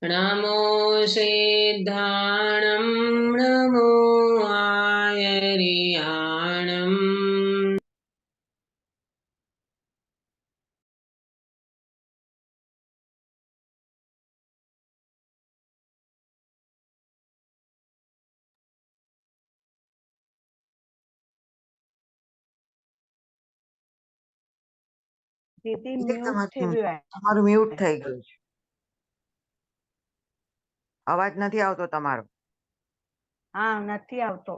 नमो सिद्धाणं नमो आयर्याणम्। दीदी તમારું મ્યુટ થઈ ગયું છે, અવાજ નથી આવતો તમારો. હા, નથી આવતો.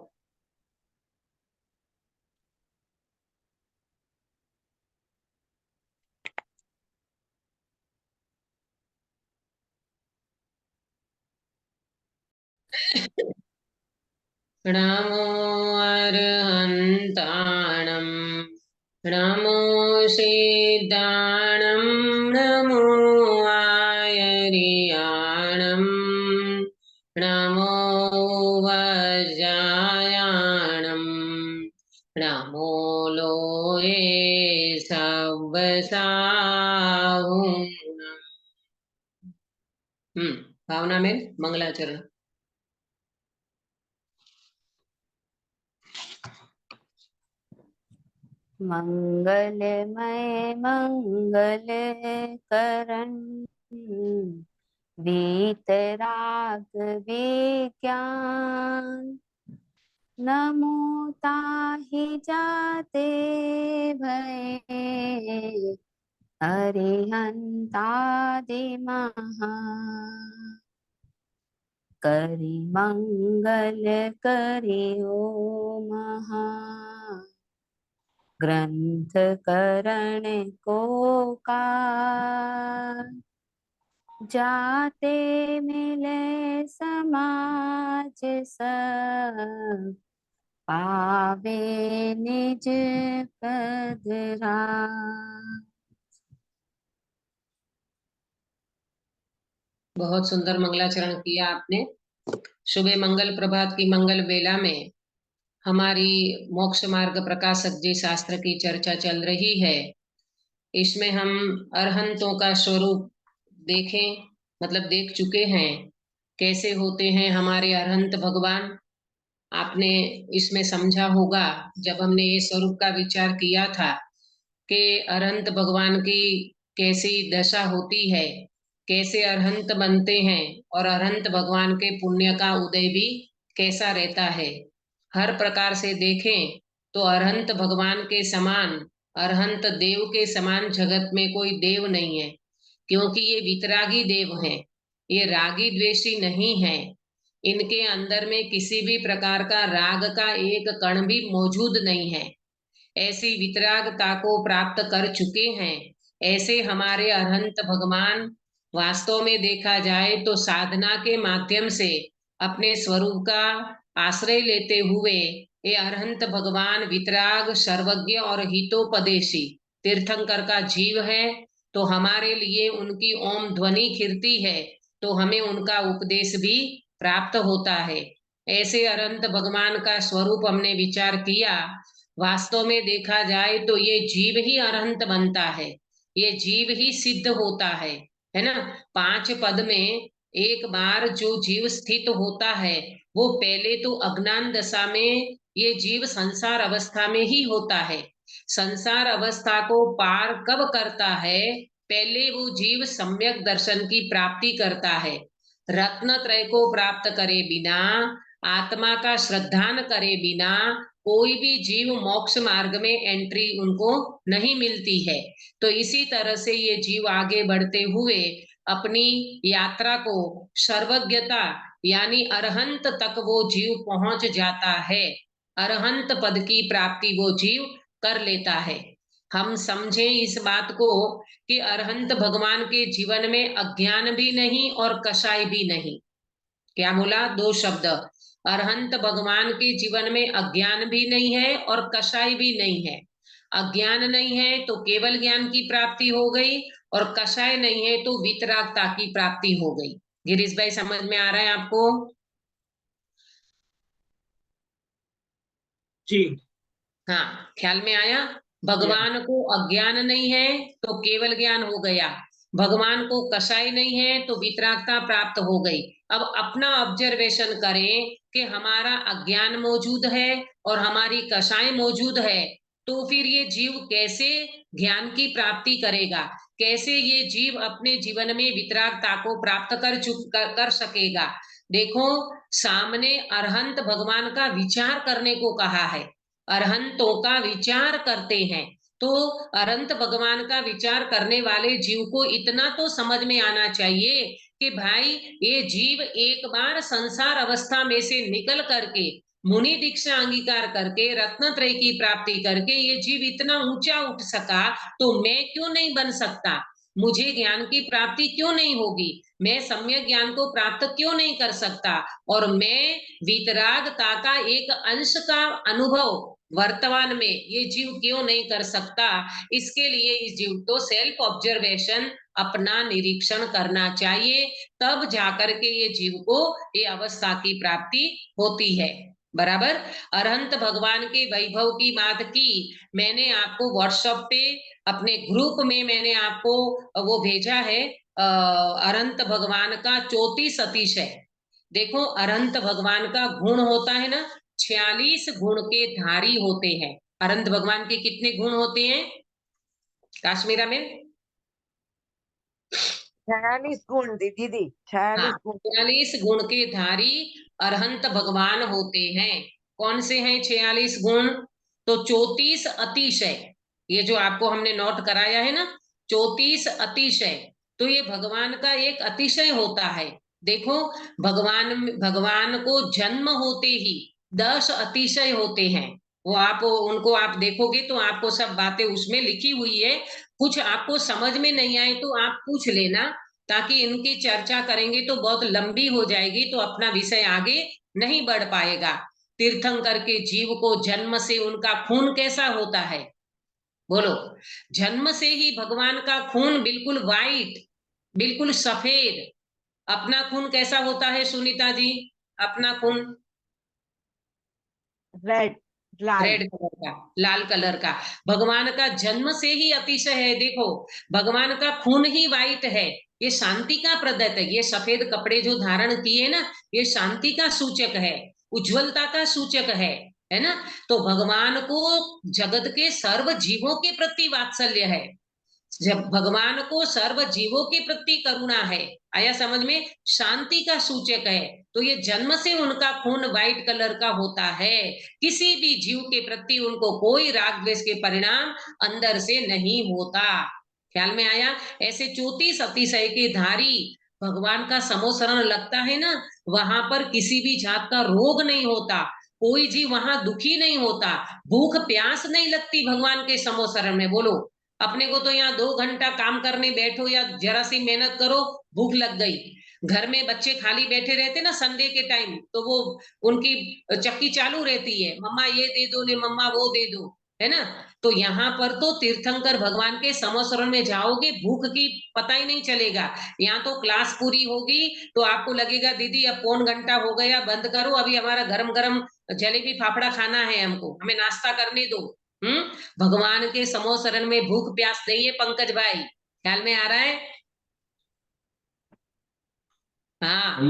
नमो अरहन्ताणम् नमो सिद्धाणं नमो आयर्याणम् नमो वज्रायाणम् नमो लोये सव्वसाहुम्। भावना में मंगलाचरण। मंगलमय मंगल करण वीतराग विज्ञान नमो ताहि जाते भय अरिहंतादि महा करि मंगल करियो महा ग्रंथ करण को कार जाते मिले समाज सब पावे निज पद राज। बहुत सुंदर मंगलाचरण किया आपने। सुबह मंगल प्रभात की मंगल बेला में हमारी मोक्ष मार्ग प्रकाशक जी शास्त्र की चर्चा चल रही है। इसमें हम अरहंतों का स्वरूप देखें, मतलब देख चुके हैं कैसे होते हैं हमारे अरहंत भगवान। आपने इसमें समझा होगा जब हमने ये स्वरूप का विचार किया था कि अरहंत भगवान की कैसी दशा होती है, कैसे अरहंत बनते हैं और अरहंत भगवान के पुण्य का उदय भी कैसा रहता है। हर प्रकार से देखें तो अरहंत भगवान के समान, अरहंत देव के समान जगत में कोई देव नहीं है, क्योंकि ये वितरागी देव हैं, ये रागी द्वेषी नहीं है। इनके अंदर में किसी भी प्रकार का राग का एक कण भी मौजूद नहीं है। ऐसी वितरागता को प्राप्त कर चुके हैं। ऐसे हमारे अरहंत भगवान वास्तव में देखा जाए तो साधना के माध्यम से अपने स्वरूप का आश्रय लेते हुए ये अरहंत भगवान वितराग, सर्वज्ञ और हितोपदेशी तीर्थंकर का जीव है। तो हमारे लिए उनकी ओम ध्वनि खिरती है तो हमें उनका उपदेश भी प्राप्त होता है। ऐसे अरहंत भगवान का स्वरूप हमने विचार किया। वास्तव में देखा जाए तो ये जीव ही अरहंत बनता है, ये जीव ही सिद्ध होता है ना। 5 पद में एक बार जो जीव स्थित होता है वो पहले तो अज्ञान दशा में ये जीव संसार अवस्था में ही होता है। संसार अवस्था को पार कब करता है? पहले वो जीव सम्यक दर्शन की प्राप्ति करता है। रत्न त्रय को प्राप्त करे बिना, आत्मा का श्रद्धान करे बिना कोई भी जीव मोक्ष मार्ग में एंट्री उनको नहीं मिलती है। तो इसी तरह से ये जीव आगे बढ़ते हुए अपनी यात्रा को सर्वज्ञता यानी अरहंत तक वो जीव पहुंच जाता है। अरहंत पद की प्राप्ति वो जीव कर लेता है। हम समझें इस बात को कि अरहंत भगवान के जीवन में अज्ञान भी नहीं और कषाय भी नहीं। क्या बोला? 2 शब्द। अरहंत भगवान के जीवन में अज्ञान भी नहीं है और कषाय भी नहीं है। अज्ञान नहीं है तो केवल ज्ञान की प्राप्ति हो गई, और कषाय नहीं है तो वितरागता की प्राप्ति हो गई। गिरीश भाई, समझ में आ रहा है आपको? जी हाँ, ख्याल में आया? भगवान को अज्ञान नहीं है तो केवल ज्ञान हो गया, भगवान को कषाय नहीं है तो वितरागता प्राप्त हो गई। अब अपना ऑब्जर्वेशन करें कि हमारा अज्ञान मौजूद है और हमारी कषाय मौजूद है, तो फिर ये जीव कैसे ज्ञान की प्राप्ति करेगा, कैसे ये जीव अपने जीवन में वितरागता को प्राप्त कर सकेगा। देखो, सामने अरहंत भगवान का विचार करने को कहा है, अरहंतों का विचार करते हैं, तो अरहंत भगवान का विचार करने वाले जीव को इतना तो समझ में आना चाहिए कि भाई ये जीव एक बार संसार अवस्था में से निकल करके मुनि दीक्षा अंगीकार करके रत्नत्रय की प्राप्ति करके ये जीव इतना ऊंचा उठ सका, तो मैं क्यों नहीं बन सकता, मुझे ज्ञान की प्राप्ति क्यों नहीं होगी, मैं सम्यक ज्ञान को प्राप्त क्यों नहीं कर सकता, और मैं वितरागता का एक अंश का अनुभव वर्तमान में ये जीव क्यों नहीं कर सकता। इसके लिए इस जीव को सेल्फ ऑब्जर्वेशन, अपना निरीक्षण करना चाहिए, तब जाकर के ये जीव को ये अवस्था की प्राप्ति होती है। बराबर। अरहंत भगवान के वैभव की बात की मैंने आपको व्हाट्सएप पे अपने ग्रुप में मैंने आपको वो भेजा है, अरहंत भगवान का 34 अतिशय। देखो, अरहंत भगवान का गुण होता है ना, 46 गुण के धारी होते हैं। अरहंत भगवान के कितने गुण होते हैं काश्मीरा में? 46 गुण दीदी, 46 गुण। 46 गुण के धारी अरहंत भगवान होते हैं। कौन से हैं 46 गुण? तो 34 अतिशय, ये जो आपको हमने नोट कराया है ना, 34 अतिशय, तो ये भगवान का एक अतिशय होता है। देखो, भगवान को जन्म होते ही 10 अतिशय होते हैं। वो आप उनको आप देखोगे तो आपको सब बातें उसमें लिखी हुई है। कुछ आपको समझ में नहीं आए तो आप पूछ लेना, ताकि इनकी चर्चा करेंगे तो बहुत लंबी हो जाएगी, तो अपना विषय आगे नहीं बढ़ पाएगा। तीर्थंकर के जीव को जन्म से उनका खून कैसा होता है? बोलो। जन्म से ही भगवान का खून बिल्कुल वाइट, बिल्कुल सफेद। अपना खून कैसा होता है सुनीता जी? अपना खून रेड, लाल। रेड कलर का, लाल कलर का। भगवान का जन्म से ही अतिशय है। देखो, भगवान का खून ही वाइट है, ये शांति का प्रतीक है। ये सफेद कपड़े जो धारण किए ना, ये शांति का सूचक है, उज्जवलता का सूचक है ना। तो भगवान को जगत के सर्व जीवों के प्रति वात्सल्य है, जब भगवान को सर्व जीवों के प्रति करुणा है। आया समझ में? शांति का सूचक है। तो ये जन्म से उनका खून व्हाइट कलर का होता है। किसी भी जीव के प्रति उनको कोई राग द्वेष के परिणाम अंदर से नहीं होता। ख्याल में आया? ऐसे 34 अतिशय के धारी भगवान का समोसरण लगता है ना, वहां पर किसी भी जात का रोग नहीं होता, कोई जीव वहां दुखी नहीं होता, भूख प्यास नहीं लगती भगवान के समोसरण में। बोलो, अपने को तो यहाँ 2 घंटा काम करने बैठो या जरा सी मेहनत करो, भूख लग गई। घर में बच्चे खाली बैठे रहते ना संडे के टाइम, तो वो उनकी चक्की चालू रहती है, मम्मा ये दे दो ने, मम्मा वो दे दो, है ना। तो यहाँ पर तो तीर्थंकर भगवान के समोसरण में जाओगे, भूख की पता ही नहीं चलेगा। यहाँ तो क्लास पूरी होगी तो आपको लगेगा दीदी अब 1.25 घंटा हो गया, बंद करो, अभी हमारा गरम गरम जलेबी फाफड़ा खाना है, हमको हमें नाश्ता करने दो। भगवान के समोसरण में भूख प्यास नहीं है पंकज भाई, ख्याल में आ रहा है? हाँ,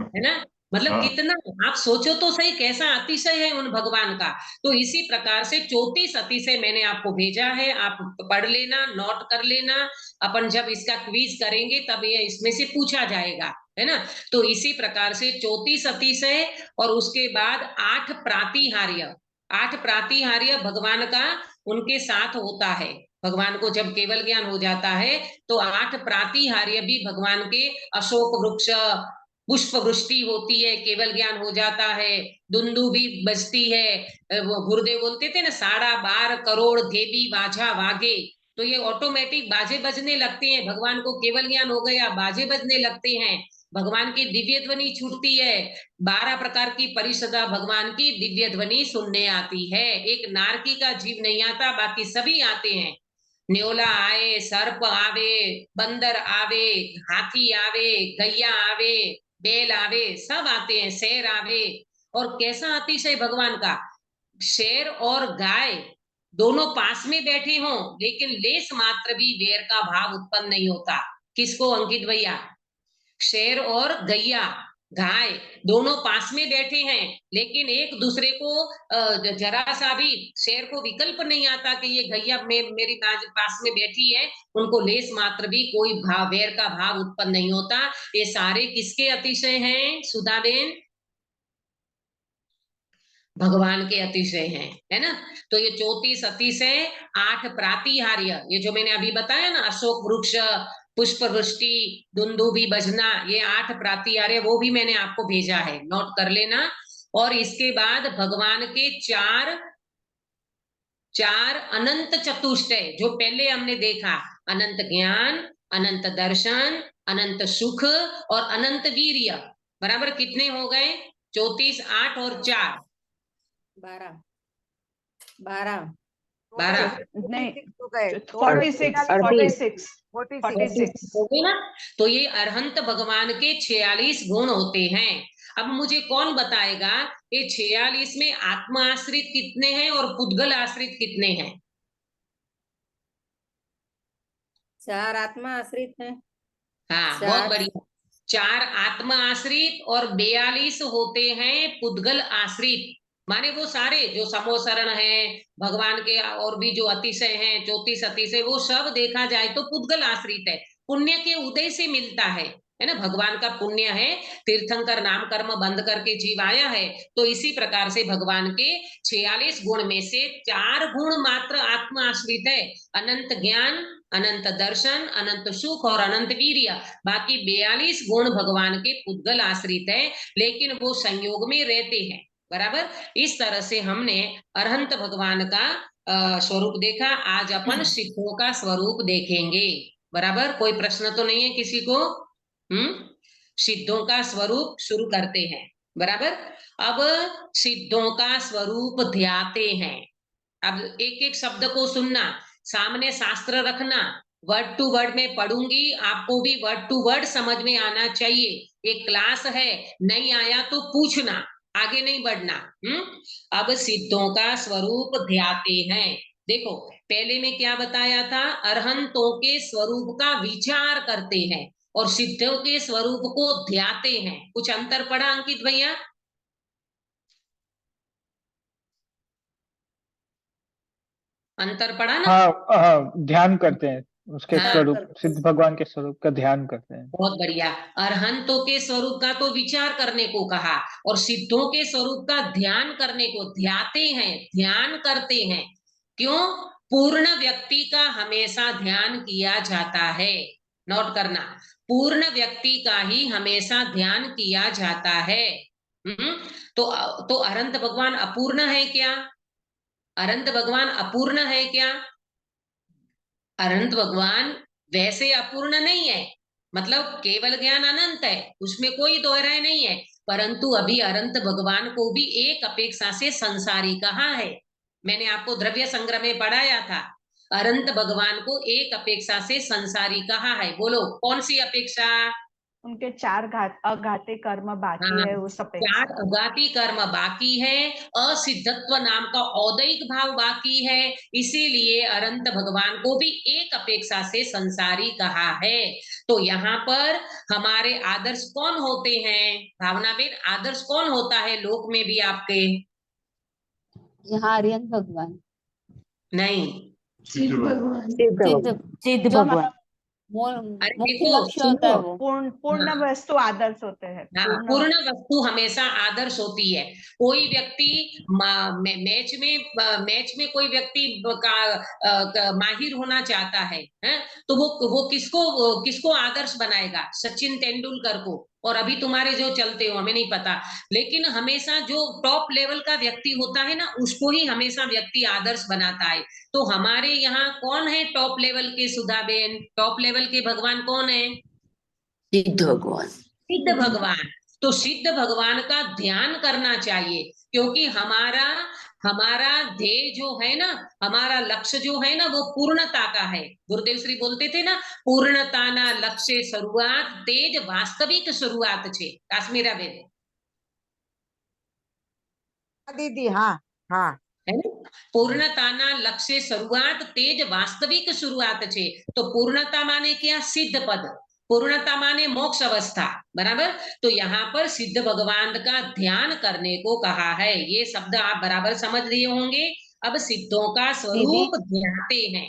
है ना। मतलब हाँ। कितना, आप सोचो तो सही, कैसा अतिशय है उन भगवान का। तो इसी प्रकार से 34 अतिशय मैंने आपको भेजा है, आप पढ़ लेना, नोट कर लेना। अपन जब इसका क्विज करेंगे तब ये इसमें से पूछा जाएगा, है ना। तो इसी प्रकार से 34 अतिशय और उसके बाद 8 प्रातिहार्य। 8 प्रातिहार्य भगवान का उनके साथ होता है। भगवान को जब केवल ज्ञान हो जाता है तो 8 प्रातिहार्य भी भगवान के, अशोक वृक्ष, पुष्प वृष्टि होती है, केवल ज्ञान हो जाता है, दुंदु भी बजती है। वो गुरुदेव बोलते थे ना, 12.5 करोड़ देवी बाजा वागे, तो ये ऑटोमेटिक बाजे बजने लगते हैं। भगवान को केवल ज्ञान हो गया, बाजे बजने लगते हैं, भगवान की दिव्य ध्वनि छूटती है। 12 प्रकार की परिषदा भगवान की दिव्य ध्वनि सुनने आती है। एक नारकी का जीव नहीं आता, बाकी सभी आते हैं। न्योला आए, सर्प आवे, बंदर आवे, हाथी आवे, गैया आवे, बैल आवे, सब आते हैं, शेर आवे। और कैसा अतिशय भगवान का, शेर और गाय दोनों पास में बैठे हों लेकिन लेस मात्र भी वैर का भाव उत्पन्न नहीं होता। किसको अंकित भैया? शेर और गैया, गाय दोनों पास में बैठे हैं लेकिन एक दूसरे को जरा सा भी शेर को विकल्प नहीं आता कि ये गैया मेरी पास में बैठी है, उनको लेस मात्र भी कोई भाव वैर का भाव उत्पन्न नहीं होता। ये सारे किसके अतिशय हैं सुधाबेन? भगवान के अतिशय हैं, है ना। तो ये 34 अतिशय, 8 प्रातिहार्य, ये जो मैंने अभी बताया ना, अशोक वृक्ष, पुष्प वृष्टि, दुंदुभी बजना, ये 8 प्रातिहार्य वो भी मैंने आपको भेजा है, नोट कर लेना। और इसके बाद भगवान के चार अनंत चतुष्टय जो पहले हमने देखा, अनंत ज्ञान, अनंत दर्शन, अनंत सुख और अनंत वीर्य, बराबर कितने हो गए? 34, 8 और 4 12 12 नहीं, 46 हो गए। 46 हो गए ना। तो ये अरहंत भगवान के 46 गुण होते हैं। अब मुझे कौन बताएगा ये 46 में आत्मा आश्रित कितने हैं और पुद्गल आश्रित कितने हैं? 4 आत्मा आश्रित है। हाँ, बहुत बढ़िया। 4 आत्मा आश्रित और 42 होते हैं पुद्गल आश्रित। माने वो सारे जो समोसरण है भगवान के और भी जो अतिशय हैं, 34 अतिशय, वो सब देखा जाए तो पुद्गल आश्रित है, पुण्य के उदय से मिलता है ना। भगवान का पुण्य है, तीर्थंकर नाम कर्म बंद करके जीव आया है, तो इसी प्रकार से भगवान के 46 गुण में से 4 गुण मात्र आत्मा आश्रित है, अनंत ज्ञान, अनंत दर्शन, अनंत सुख और अनंत वीर्य। बाकी 42 गुण भगवान के पुद्गल आश्रित है, लेकिन वो संयोग में रहते हैं, बराबर। इस तरह से हमने अरहंत भगवान का स्वरूप देखा। आज अपन सिद्धों का स्वरूप देखेंगे, बराबर। कोई प्रश्न तो नहीं है किसी को? सिद्धों का स्वरूप शुरू करते हैं, बराबर। अब सिद्धों का स्वरूप ध्याते हैं। अब एक एक शब्द को सुनना, सामने शास्त्र रखना, वर्ड टू वर्ड में पढ़ूंगी, आपको भी वर्ड टू वर्ड समझ में आना चाहिए। एक क्लास है, नहीं आया तो पूछना, आगे नहीं बढ़ना। अब सिद्धों का स्वरूप ध्याते हैं। देखो पहले में क्या बताया था, अरहंतों के स्वरूप का विचार करते हैं और सिद्धों के स्वरूप को ध्याते हैं। कुछ अंतर पड़ा अंकित भैया? अंतर पड़ा ना? हाँ, ध्यान करते हैं उसके हाँ, स्वरूप, सिद्ध भगवान के स्वरूप का ध्यान करते हैं। बहुत बढ़िया। अरहंतों के स्वरूप का तो विचार करने को कहा और सिद्धों के स्वरूप का ध्यान करने को, ध्याते हैं, ध्यान करते हैं। क्यों? पूर्ण व्यक्ति का हमेशा ध्यान किया जाता है, नोट करना, पूर्ण व्यक्ति का ही हमेशा ध्यान किया जाता है। तो अरहंत भगवान अपूर्ण है क्या? अरहंत भगवान अपूर्ण है क्या? अनंत भगवान वैसे अपूर्ण नहीं है, मतलब केवल ज्ञान अनंत है, उसमें कोई दोहराय नहीं है, परंतु अभी अनंत भगवान को भी एक अपेक्षा से संसारी कहा है। मैंने आपको द्रव्य संग्रह में पढ़ाया था, अनंत भगवान को एक अपेक्षा से संसारी कहा है। बोलो कौन सी अपेक्षा? उनके 4 अघाते कर्म बाकी हाँ, है, उस 4 अपेक्षा। अज्ञाति कर्म बाकी है, असिद्धत्व नाम का औदैक भाव बाकी है, इसीलिए अनंत भगवान को भी एक अपेक्षा से संसारी कहा है। तो यहाँ पर हमारे आदर्श कौन होते हैं भावनाबेन? आदर्श कौन होता है लोक में भी आपके? यहाँ आर्यन भगवान, नहीं, सिद्ध भगवान। सिद्ध जो भगवान अरे मुख्य देखो लक्ष्य होता है सुनो, वो। पूर्ण हाँ, वस्तु आदर्श होते हैं। हाँ, पूर्ण वस्तु हमेशा आदर्श होती है। कोई व्यक्ति मैच में कोई व्यक्ति माहिर होना चाहता है, तो वो किसको आदर्श बनाएगा? सचिन तेंदुलकर को। और अभी तुम्हारे जो चलते हो हमें नहीं पता, लेकिन हमेशा जो टॉप लेवल का व्यक्ति होता है ना, उसको ही हमेशा व्यक्ति आदर्श बनाता है। तो हमारे यहाँ कौन है टॉप लेवल के सुधाबेन? टॉप लेवल के भगवान कौन है? सिद्ध भगवान। सिद्ध भगवान। तो सिद्ध भगवान का ध्यान करना चाहिए, क्योंकि हमारा हमारा ध्येय जो है ना, हमारा लक्ष्य जो है ना, वो पूर्णता का है। गुरुदेव श्री बोलते थे ना, पूर्णता ना लक्ष्य शुरुआत तेज वास्तविक शुरुआत छे। काश्मीरा बेन, दीदी हाँ हाँ है ना? पूर्णताना लक्ष्य शुरुआत तेज वास्तविक शुरुआत छे। तो पूर्णता माने क्या? सिद्ध पद। पूर्णता माने मोक्ष अवस्था, बराबर। तो यहाँ पर सिद्ध भगवान का ध्यान करने को कहा है। ये शब्द आप बराबर समझ लिए होंगे। अब सिद्धों का स्वरूप ध्याते हैं।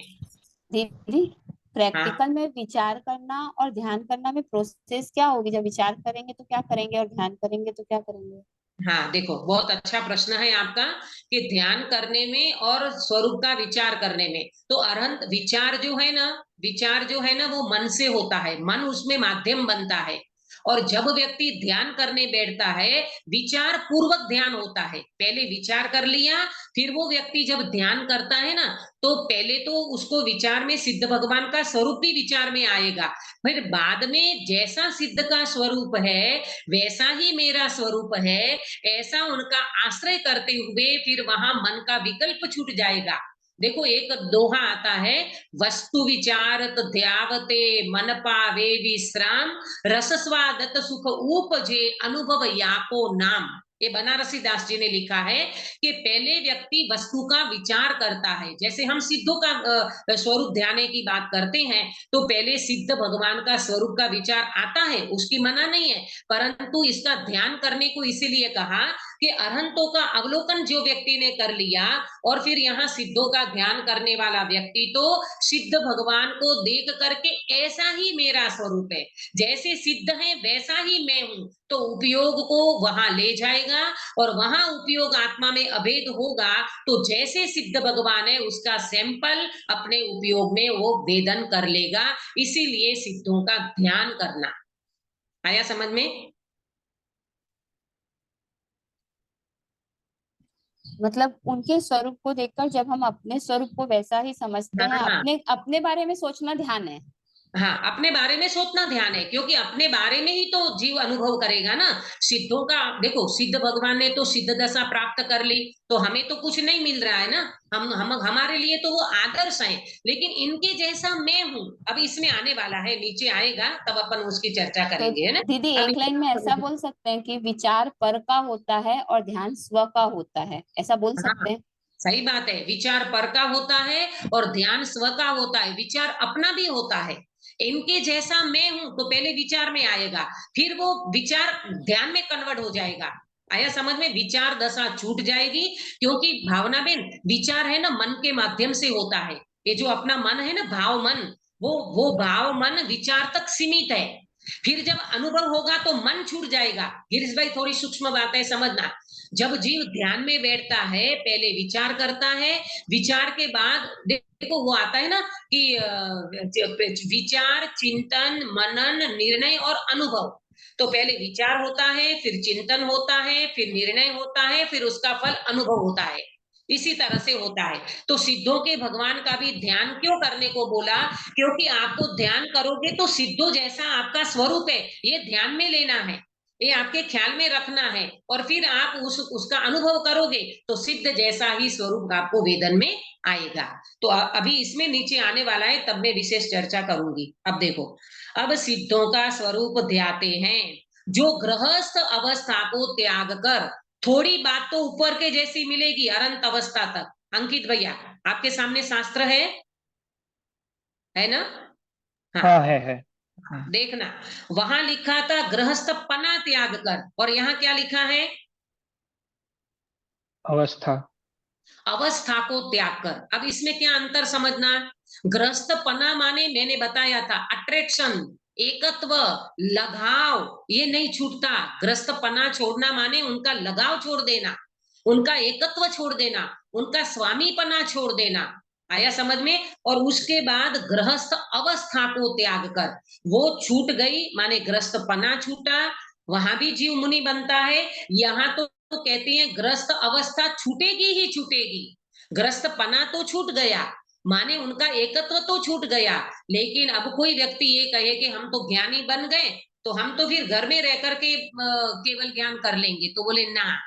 दीदी हाँ प्रैक्टिकल में विचार करना और ध्यान करना में प्रोसेस क्या होगी? जब विचार करेंगे तो क्या करेंगे और ध्यान करेंगे तो क्या करेंगे? हाँ, देखो बहुत अच्छा प्रश्न है आपका कि ध्यान करने में और स्वरूप का विचार करने में। तो अरहंत विचार जो है ना, विचार जो है ना वो मन से होता है, मन उसमें माध्यम बनता है। और जब व्यक्ति ध्यान करने बैठता है, विचार पूर्वक ध्यान होता है। पहले विचार कर लिया, फिर वो व्यक्ति जब ध्यान करता है ना, तो पहले तो उसको विचार में सिद्ध भगवान का स्वरूप भी विचार में आएगा। फिर बाद में जैसा सिद्ध का स्वरूप है वैसा ही मेरा स्वरूप है, ऐसा उनका आश्रय करते हुए फिर वहां मन का विकल्प छूट जाएगा। देखो एक दोहा आता है, वस्तु विचारत ध्यावते मन पावे विश्राम, रस स्वादत सुख उपजे अनुभव याको नाम। ये बनारसी दास जी ने लिखा है कि पहले व्यक्ति वस्तु का विचार करता है। जैसे हम सिद्धों का स्वरूप ध्याने की बात करते हैं, तो पहले सिद्ध भगवान का स्वरूप का विचार आता है, उसकी मना नहीं है, परंतु इसका ध्यान करने को इसीलिए कहा कि अरहंतों का अवलोकन जो व्यक्ति ने कर लिया और फिर यहाँ सिद्धों का ध्यान करने वाला व्यक्ति तो सिद्ध भगवान को देख करके ऐसा ही मेरा स्वरूप है, जैसे सिद्ध है वैसा ही मैं हूं, तो उपयोग को वहां ले जाएगा। और वहां उपयोग आत्मा में अभेद होगा, तो जैसे सिद्ध भगवान है उसका सैंपल अपने उपयोग में वो वेदन कर लेगा। इसीलिए सिद्धों का ध्यान करना। आया समझ में? मतलब उनके स्वरूप को देखकर जब हम अपने स्वरूप को वैसा ही समझते हैं, हाँ अपने अपने बारे में सोचना ध्यान है। हाँ, अपने बारे में सोचना ध्यान है, क्योंकि अपने बारे में ही तो जीव अनुभव करेगा ना। सिद्धों का देखो, सिद्ध भगवान ने तो सिद्ध दशा प्राप्त कर ली, तो हमें तो कुछ नहीं मिल रहा है ना। हम हमारे लिए तो वो आदर्श हैं, लेकिन इनके जैसा मैं हूँ। अब इसमें आने वाला है, नीचे आएगा तब अपन उसकी चर्चा तो करेंगे, है ना। दीदी अब एक लाइन में ऐसा बोल सकते हैं कि विचार पर का होता है और ध्यान स्व का होता है, ऐसा बोल हाँ, सकते हैं? सही बात है। विचार पर का होता है और ध्यान स्व का होता है। विचार अपना भी होता है। इनके जैसा मैं हूं तो पहले विचार में आएगा, फिर वो विचार ध्यान में कन्वर्ट हो जाएगा। आया समझ में? विचार दशा छूट जाएगी, क्योंकि भावना बेन विचार है ना मन के माध्यम से होता है। ये जो अपना मन है ना, भाव मन, वो भाव मन विचार तक सीमित है। फिर जब अनुभव होगा तो मन छूट जाएगा। गिरीश भाई थोड़ी सूक्ष्म बात है, समझना। जब जीव ध्यान में बैठता है, पहले विचार करता है, विचार के बाद देखो वो आता है ना कि विचार, चिंतन, मनन, निर्णय और अनुभव। तो पहले विचार होता है, फिर चिंतन होता है, फिर निर्णय होता है, फिर उसका फल अनुभव होता है। इसी तरह से होता है। तो सिद्धों के भगवान का भी ध्यान क्यों करने को बोला? क्योंकि आपको ध्यान करोगे तो सिद्धों जैसा आपका स्वरूप है, ये ध्यान में लेना है, ये आपके ख्याल में रखना है। और फिर आप उसका अनुभव करोगे तो सिद्ध जैसा ही स्वरूप आपको वेदन में आएगा। तो अभी इसमें नीचे आने वाला है, तब मैं विशेष चर्चा करूंगी। अब देखो, अब सिद्धों का स्वरूप ध्याते हैं जो गृहस्थ अवस्था को त्याग कर, थोड़ी बात तो ऊपर के जैसी मिलेगी अनंत अवस्था तक। अंकित भैया आपके सामने शास्त्र है ना? हाँ, हाँ है। देखना, वहां लिखा था गृहस्थ पना त्याग कर, और यहाँ क्या लिखा है? अवस्था। अवस्था को त्याग कर। अब इसमें क्या अंतर समझना? ग्रस्त पना माने मैंने बताया था अट्रैक्शन, एकत्व, लगाव, ये नहीं छूटता। ग्रस्त पना छोड़ना माने उनका लगाव छोड़ देना, उनका एकत्व छोड़ देना, उनका स्वामी पना छोड़ देना। आया समझ में? और उसके बाद गृहस्थ अवस्था को त्याग कर, वो छूट गई माने ग्रस्त पना छूटा, वहां भी जीव मुनि बनता है। यहाँ तो कहते हैं ग्रस्त अवस्था छूटेगी ही छूटेगी। ग्रस्त पना तो छूट गया, माने उनका एकत्व तो छूट गया। लेकिन अब कोई व्यक्ति ये कहे कि हम तो ज्ञानी बन गए, तो हम तो फिर घर में रह करके केवल ज्ञान कर लेंगे, तो बोले ना,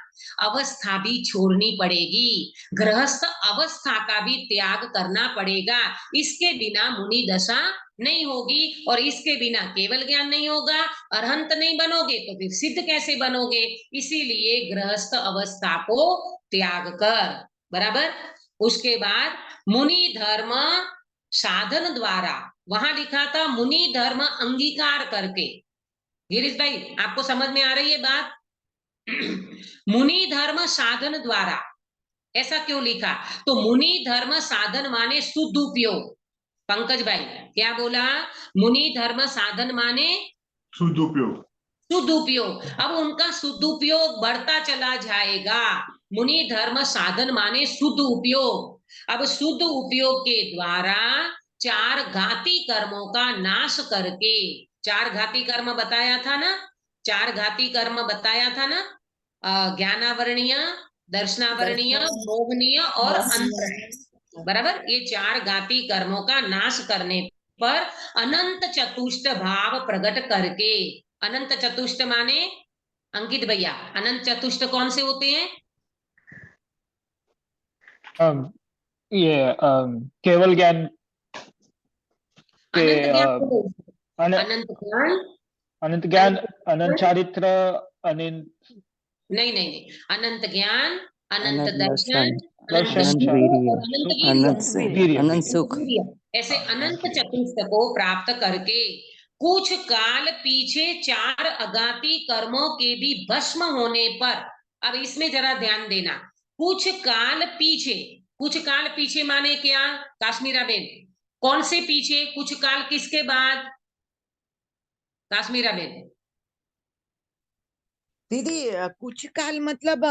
अवस्था भी छोड़नी पड़ेगी, गृहस्थ अवस्था का भी त्याग करना पड़ेगा। इसके बिना मुनि दशा नहीं होगी, और इसके बिना केवल ज्ञान नहीं होगा। अरहंत नहीं बनोगे तो फिर सिद्ध कैसे बनोगे? इसीलिए गृहस्थ अवस्था को त्याग कर, बराबर। उसके बाद मुनि धर्म साधन द्वारा, वहां लिखा था मुनि धर्म अंगीकार करके। गिरीश भाई आपको समझ में आ रही है बात? मुनि धर्म साधन द्वारा, ऐसा क्यों लिखा? तो मुनि धर्म साधन माने शुद्ध उपयोग। पंकज भाई क्या बोला? मुनि धर्म साधन माने शुद्ध उपयोग। शुद्ध उपयोग। अब उनका शुद्ध उपयोग बढ़ता चला जाएगा। मुनि धर्म साधन माने शुद्ध उपयोग। अब शुद्ध उपयोग के द्वारा चार घाती कर्मों का नाश करके, चार घाती कर्म बताया था ना, चार घाती कर्म बताया था ना, ज्ञानावरणीय, दर्शनावरणीय, मोहनीय और अंतरणीय, बराबर। ये चार घाती कर्मों का नाश करने पर अनंत चतुष्ट भाव प्रकट करके, अनंत चतुष्ट माने अंकित भैया, अनंत चतुष्ट कौन से होते हैं? ये केवल ज्ञान के अनंत ज्ञान बोलो। अन- अनंत ज्ञान, अनंत ज्ञान, अनंत अनंत चारित्र, अनंत नहीं नहीं नहीं, अनंत ज्ञान, अनंत अनंत दर्शन, दर्शन, अनंत अनंत शील वीर्य, और अनंत सुख, अनंत वीर्य। सुख, वीर्य। अनंत सुख। ऐसे अनंत चतुष्ट को प्राप्त करके कुछ काल पीछे चार अगाती कर्मों के भी भस्म होने पर, अब इसमें जरा ध्यान देना, कुछ काल पीछे, कुछ काल पीछे माने क्या? काश्मीरा बेन, कौन से पीछे? कुछ काल किसके बाद? काश्मीरा बेन, दीदी कुछ काल मतलब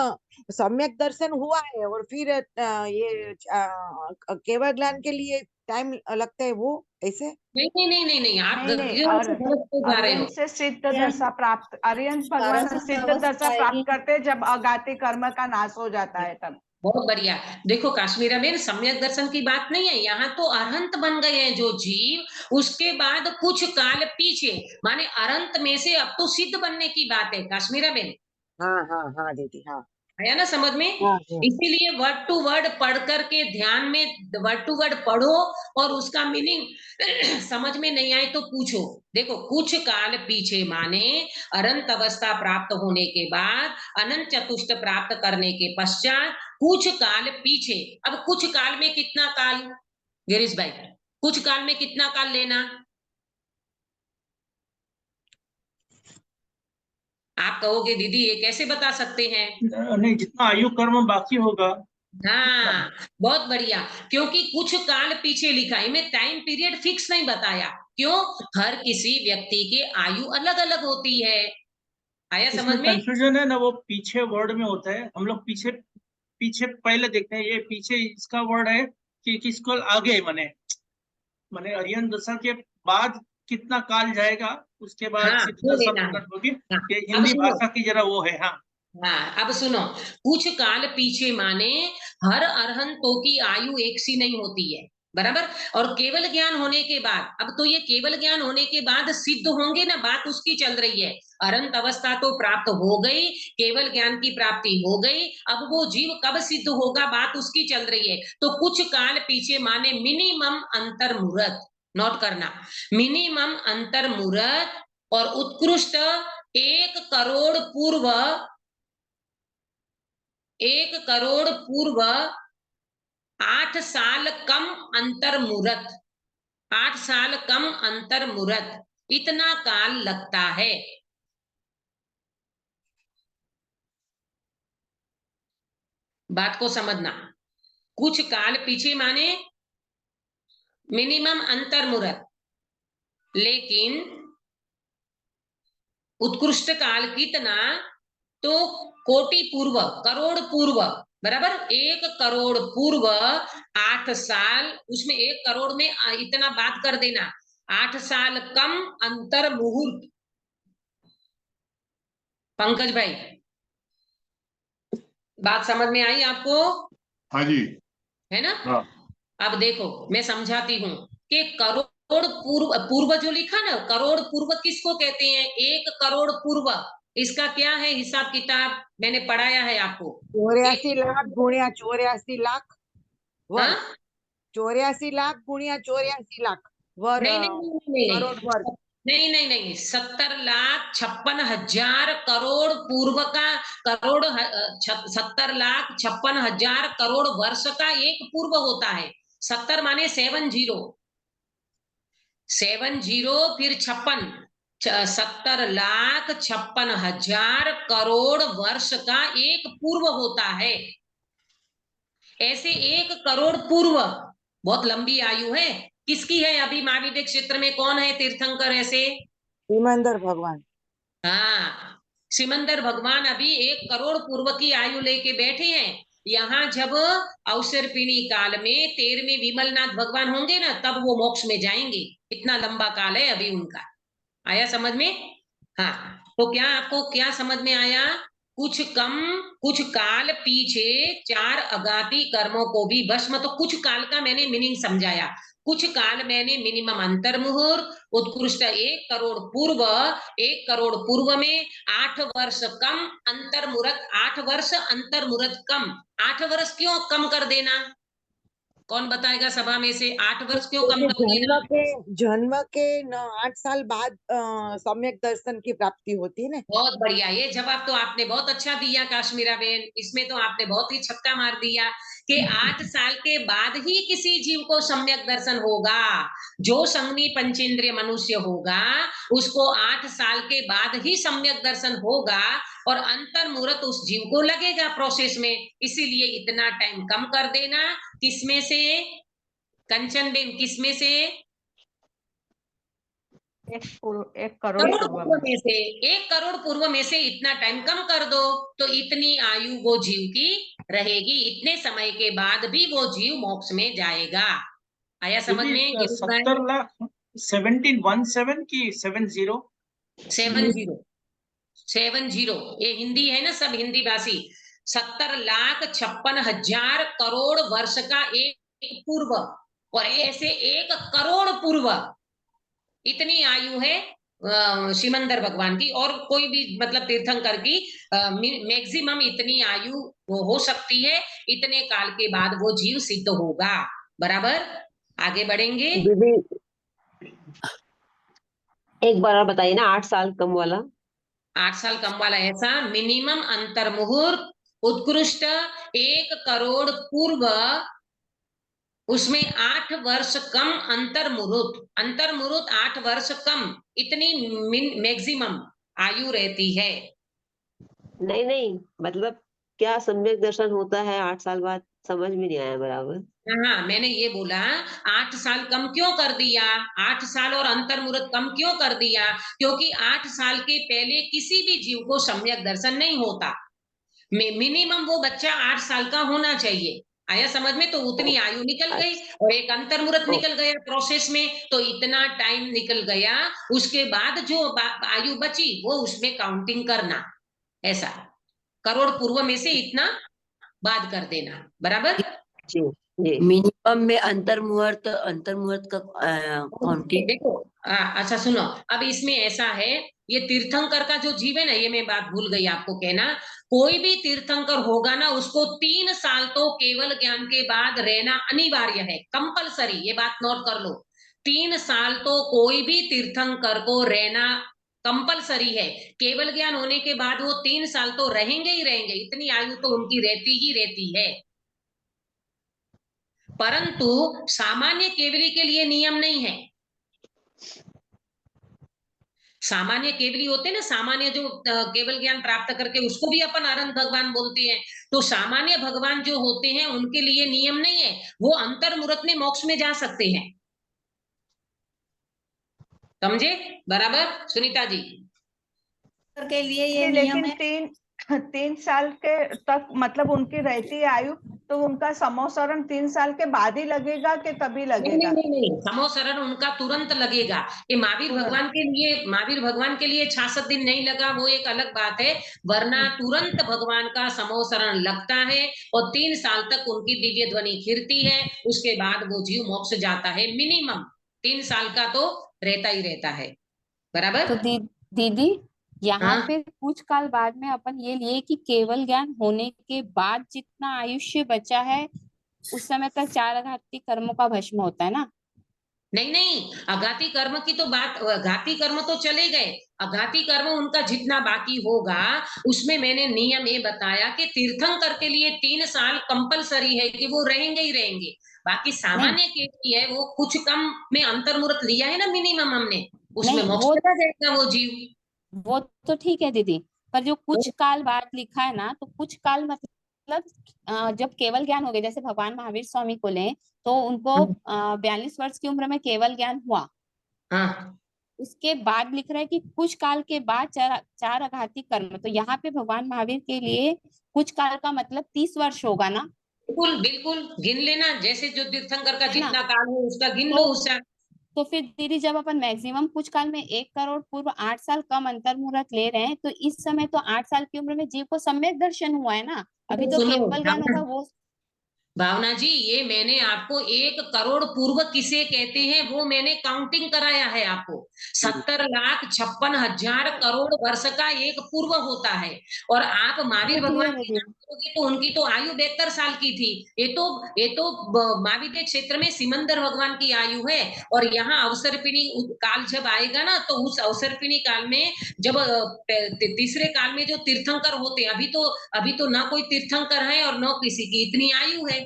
सम्यक दर्शन हुआ है और फिर ये केवल ज्ञान के लिए टाइम लगता है, वो ऐसे? नहीं नहीं नहीं नहीं नहीं, आप नहीं नहीं, गलत से गलत पे जा रहे हो। अर्यंत से सिद्ध दशा प्राप्त, अर्यंत भगवान से सिद्ध दशा प्राप्त करते हैं जब अगाती कर्म का नाश हो जाता है तब। बहुत बढ़िया। देखो काश्मीरा में सम्यक दर्शन की बात नहीं है, यहाँ तो अरहंत बन गए हैं जो जीव, उसके बाद कुछ काल पीछे माने अरंत में से अब तो सिद्ध बनने की बात है काश्मीरा में। हाँ हाँ हाँ दीदी, हाँ आया ना समझ में? हाँ हाँ। इसीलिए वर्ड टू वर्ड पढ़ करके ध्यान में वर्ड टू वर्ड पढ़ो और उसका मीनिंग समझ में नहीं आए तो पूछो। देखो कुछ काल पीछे माने अनंत अवस्था प्राप्त होने के बाद, अनंत चतुष्ट प्राप्त करने के पश्चात कुछ काल पीछे। अब कुछ काल में कितना काल गिरीश भाई? कुछ काल में कितना काल लेना? आप कहोगे दीदी ये कैसे बता सकते हैं? नहीं, जितना आयु कर्म बाकी होगा। हाँ बहुत बढ़िया, क्योंकि कुछ काल पीछे लिखा है, में टाइम पीरियड फिक्स नहीं बताया। क्यों? हर किसी व्यक्ति के आयु अलग अलग होती है। आया समझ इसमें में? कंफ्यूजन है ना, वो पीछे वर्ड में होता है, हम लोग पीछे पीछे पहले देखते हैं, ये पीछे इसका वर्ड है कि किसको आगे माने अरियन दशा के बाद कितना काल जाएगा, उसके बाद हाँ सिद्ध वो दशा लेना है। प्रकट होगी। हाँ, ये अब हिंदी सुनो, भाषा की जरा वो है। हाँ हाँ अब सुनो, कुछ काल पीछे माने हर अरहंतों की आयु एक सी नहीं होती है, बराबर। और केवल ज्ञान होने के बाद, अब तो ये केवल ज्ञान होने के बाद सिद्ध होंगे ना, बात उसकी चल रही है। अरहंत अवस्था तो प्राप्त हो गई, केवल ज्ञान की प्राप्ति हो गई, अब वो जीव कब सिद्ध होगा बात उसकी चल रही है। तो कुछ काल पीछे माने मिनिमम अंतर मुहूर्त, नोट करना, मिनिमम अंतर मुहूर्त और उत्कृष्ट 1 करोड़ पूर्व, 1 करोड़ पूर्व 8 साल कम अंतर मुहूर्त, 8 साल कम अंतर मुहूर्त, इतना काल लगता है। बात को समझना, कुछ काल पीछे माने मिनिमम अंतर मुहूर्त, लेकिन उत्कृष्ट काल कितना? तो कोटि पूर्व, करोड़ पूर्व, बराबर। 1 करोड़ पूर्व 8 साल, उसमें 1 करोड़ में इतना बात कर देना, 8 साल कम अंतर मुहूर्त। पंकज भाई बात समझ में आई आपको? हाँ जी। है ना? हाँ। अब देखो मैं समझाती हूँ कि करोड़ पूर्व, पूर्व जो लिखा ना, करोड़ पूर्व किसको कहते हैं? 1 करोड़ पूर्व, इसका क्या है हिसाब किताब? मैंने पढ़ाया है आपको। 84 लाख गुणिया 84 लाख वर्ग, हाँ? 84 लाख गुणिया 84 लाख वर्ग, नहीं नहीं नहीं नहीं, करोड़ वर्ग। नहीं नहीं नहीं, 70,56,000 करोड़ पूर्व का, करोड़ 70,56,000 करोड़ वर्ष का एक पूर्व होता है। 70 माने 70, 70 फिर 56, 70,56,000 करोड़ वर्ष का एक पूर्व होता है। ऐसे 1 करोड़ पूर्व, बहुत लंबी आयु है। किसकी है? अभी महावीर क्षेत्र में कौन है तीर्थंकर ऐसे? सिमंदर भगवान। हाँ, सिमंदर भगवान अभी 1 करोड़ पूर्व की आयु लेके बैठे हैं। यहाँ जब अवसरपिणी काल में 13वें विमलनाथ भगवान होंगे ना, तब वो मोक्ष में जाएंगे। इतना लंबा काल है अभी उनका। आया समझ में? हाँ, तो क्या आपको क्या समझ में आया? कुछ काल पीछे 4 अगाती कर्मों को भी भस्म, तो कुछ काल का मैंने मीनिंग समझाया। कुछ काल मैंने मिनिमम अंतर मुहूर्त, उत्कृष्ट 1 करोड़ पूर्व, 1 करोड़ पूर्व में 8 वर्ष कम अंतर मुहूर्त, 8 वर्ष अंतर मुहूर्त कम। 8 वर्ष क्यों कम कर देना? कौन बताएगा सभा में से? 8 वर्ष क्यों कम कर देना? जन्म के 8 साल बाद सम्यक दर्शन की प्राप्ति होती है ना। बहुत बढ़िया, ये जवाब तो आपने बहुत अच्छा दिया काश्मीरा बहन। इसमें तो आपने बहुत ही छक्का मार दिया कि 8 साल के बाद ही किसी जीव को सम्यक दर्शन होगा। जो संगनी पंचेंद्रिय मनुष्य होगा उसको 8 साल के बाद ही सम्यक दर्शन होगा, और अंतर मुहूर्त उस जीव को लगेगा प्रोसेस में। इसीलिए इतना टाइम कम कर देना। किसमें से कंचन बेन, किसमें से? 1 करोड़ करोड़ पूर्व पूर्व में से, 1 करोड़ पूर्व में से इतना टाइम कम कर दो, तो इतनी आयु वो जीव की रहेगी। इतने समय के बाद भी वो जीव मोक्ष में जाएगा। आया समझ में? 70 लाख 17 की 70 70, ये हिंदी है ना, सब हिंदी भाषी। 70,56,000 करोड़ वर्ष का एक पूर्व, और ऐसे 1 करोड़ पूर्व इतनी आयु है सिमंदर भगवान की। और कोई भी मतलब तीर्थंकर की मैक्सिमम इतनी आयु वो हो सकती है। इतने काल के बाद वो जीव सिद्ध होगा। बराबर? आगे बढ़ेंगे। दीदी एक बार और बताइए ना, 8 साल कम वाला। 8 साल कम वाला ऐसा, मिनिमम अंतर मुहूर्त, उत्कृष्ट 1 करोड़ पूर्व, उसमें 8 वर्ष कम अंतर मुहूर्त 8 वर्ष कम, इतनी मैक्सिमम आयु रहती है। नहीं मतलब क्या सम्यक दर्शन होता है 8 साल बाद? समझ में नहीं आया बराबर। हाँ, मैंने ये बोला 8 साल कम क्यों कर दिया, 8 साल और अंतर मुहूर्त कम क्यों कर दिया? क्योंकि 8 साल के पहले किसी भी जीव को सम्यक दर्शन नहीं होता। मिनिमम वो बच्चा 8 साल का होना चाहिए। आया समझ में? तो उतनी आयु निकल गई, और एक अंतर मुहूर्त निकल गया प्रोसेस में, तो इतना टाइम निकल गया। उसके बाद जो आयु बची वो उसमें काउंटिंग करना। ऐसा करोड़ पूर्व में से इतना बाद कर देना। बराबर? जी जी। मिनिमम में अंतर मुहूर्त का काउंटिंग। देखो, अच्छा सुनो, अब इसमें ऐसा है, ये तीर्थंकर का जो जीव है ना, ये मैं बात भूल गई आपको कहना। कोई भी तीर्थंकर होगा ना, उसको 3 साल तो केवल ज्ञान के बाद रहना अनिवार्य है, कंपलसरी। ये बात नोट कर लो, 3 साल तो कोई भी तीर्थंकर को रहना कंपलसरी है। केवल ज्ञान होने के बाद वो 3 साल तो रहेंगे ही रहेंगे। इतनी आयु तो उनकी रहती ही रहती है। परंतु सामान्य केवली के लिए नियम नहीं है। सामान्य केवली होते हैं ना, सामान्य जो केवल ज्ञान प्राप्त करके, उसको भी अपन अनंत भगवान बोलते हैं। तो सामान्य भगवान जो होते हैं उनके लिए नियम नहीं है, वो अंतर मुहूर्त में मोक्ष में जा सकते हैं। समझे? बराबर सुनीता जी? के लिए ये नियम लेकिन है। 3 साल के तक मतलब उनकी रहती है आयु, तो उनका समोसरण 3 साल के बाद ही लगेगा कि तभी लगेगा? नहीं, समोसरण उनका तुरंत लगेगा। ये महावीर भगवान के लिए 66 दिन नहीं लगा, वो एक अलग बात है। वरना तुरंत भगवान का समोसरण लगता है, और 3 साल तक उनकी दिव्य ध्वनि खिरती है। उसके बाद वो जीव मोक्ष जाता है। मिनिमम 3 साल का तो रहता ही रहता है। बराबर? तो दीदी यहाँ हाँ? पे कुछ काल बाद में अपन ये लिए कि केवल ज्ञान होने के बाद जितना आयुष्य बचा है उस समय तक 4 आघाती कर्मों का भस्म होता है ना। नहीं नहीं, अघाती कर्म की तो बात, घाती कर्म तो चले गए, अघाती कर्म उनका जितना बाकी होगा उसमें मैंने नियम ये बताया कि तीर्थंकर के लिए 3 साल कंपलसरी है कि वो रहेंगे ही रहेंगे। बाकी सामान्य के लिए वो कुछ कम में अंतर्मुहूर्त लिया है ना मिनिमम हमने, उसमें नहीं, मोक्ष वो चला जाएगा वो जीव। वो तो ठीक है दीदी, पर जो कुछ काल बाद लिखा है ना, तो कुछ काल मतलब जब केवल ज्ञान हो गया, जैसे भगवान महावीर स्वामी को लें तो उनको 42 वर्ष की उम्र में केवल ज्ञान हुआ। हाँ उसके बाद लिख रहा है कि कुछ काल के बाद चार आघाती कर्म, तो यहाँ पे भगवान महावीर के लिए कुछ काल का मतलब 30 वर्ष होगा ना, बिल्कुल बिल्कुल, गिन लेना, जैसे जो तीर्थंकर का है ना? जितना काल है उसका गिन लो तो उसका। तो फिर दीदी जब अपन मैक्सिमम कुछ काल में 1 करोड़ पूर्व 8 साल कम अंतर मुहूर्त ले रहे हैं, तो इस समय तो 8 साल की उम्र में जीव को सम्यक दर्शन हुआ है ना, अभी तो सुनो केवल ज्ञान होगा वो। भावना जी, ये मैंने आपको 1 करोड़ पूर्व किसे कहते हैं वो मैंने काउंटिंग कराया है आपको। 70,56,000 करोड़ वर्ष का एक पूर्व होता है। और आप महावीर भगवान क्लियर है की बात दीदी। करोगे तो उनकी तो आयु 72 साल की थी। ये तो महावीर क्षेत्र में सिमंदर भगवान की आयु है। और यहाँ अवसर्पिणी काल जब आएगा ना, तो उस अवसर्पिणी काल में जब तीसरे काल में जो तीर्थंकर होते, अभी तो ना कोई तीर्थंकर है और न किसी की इतनी आयु है।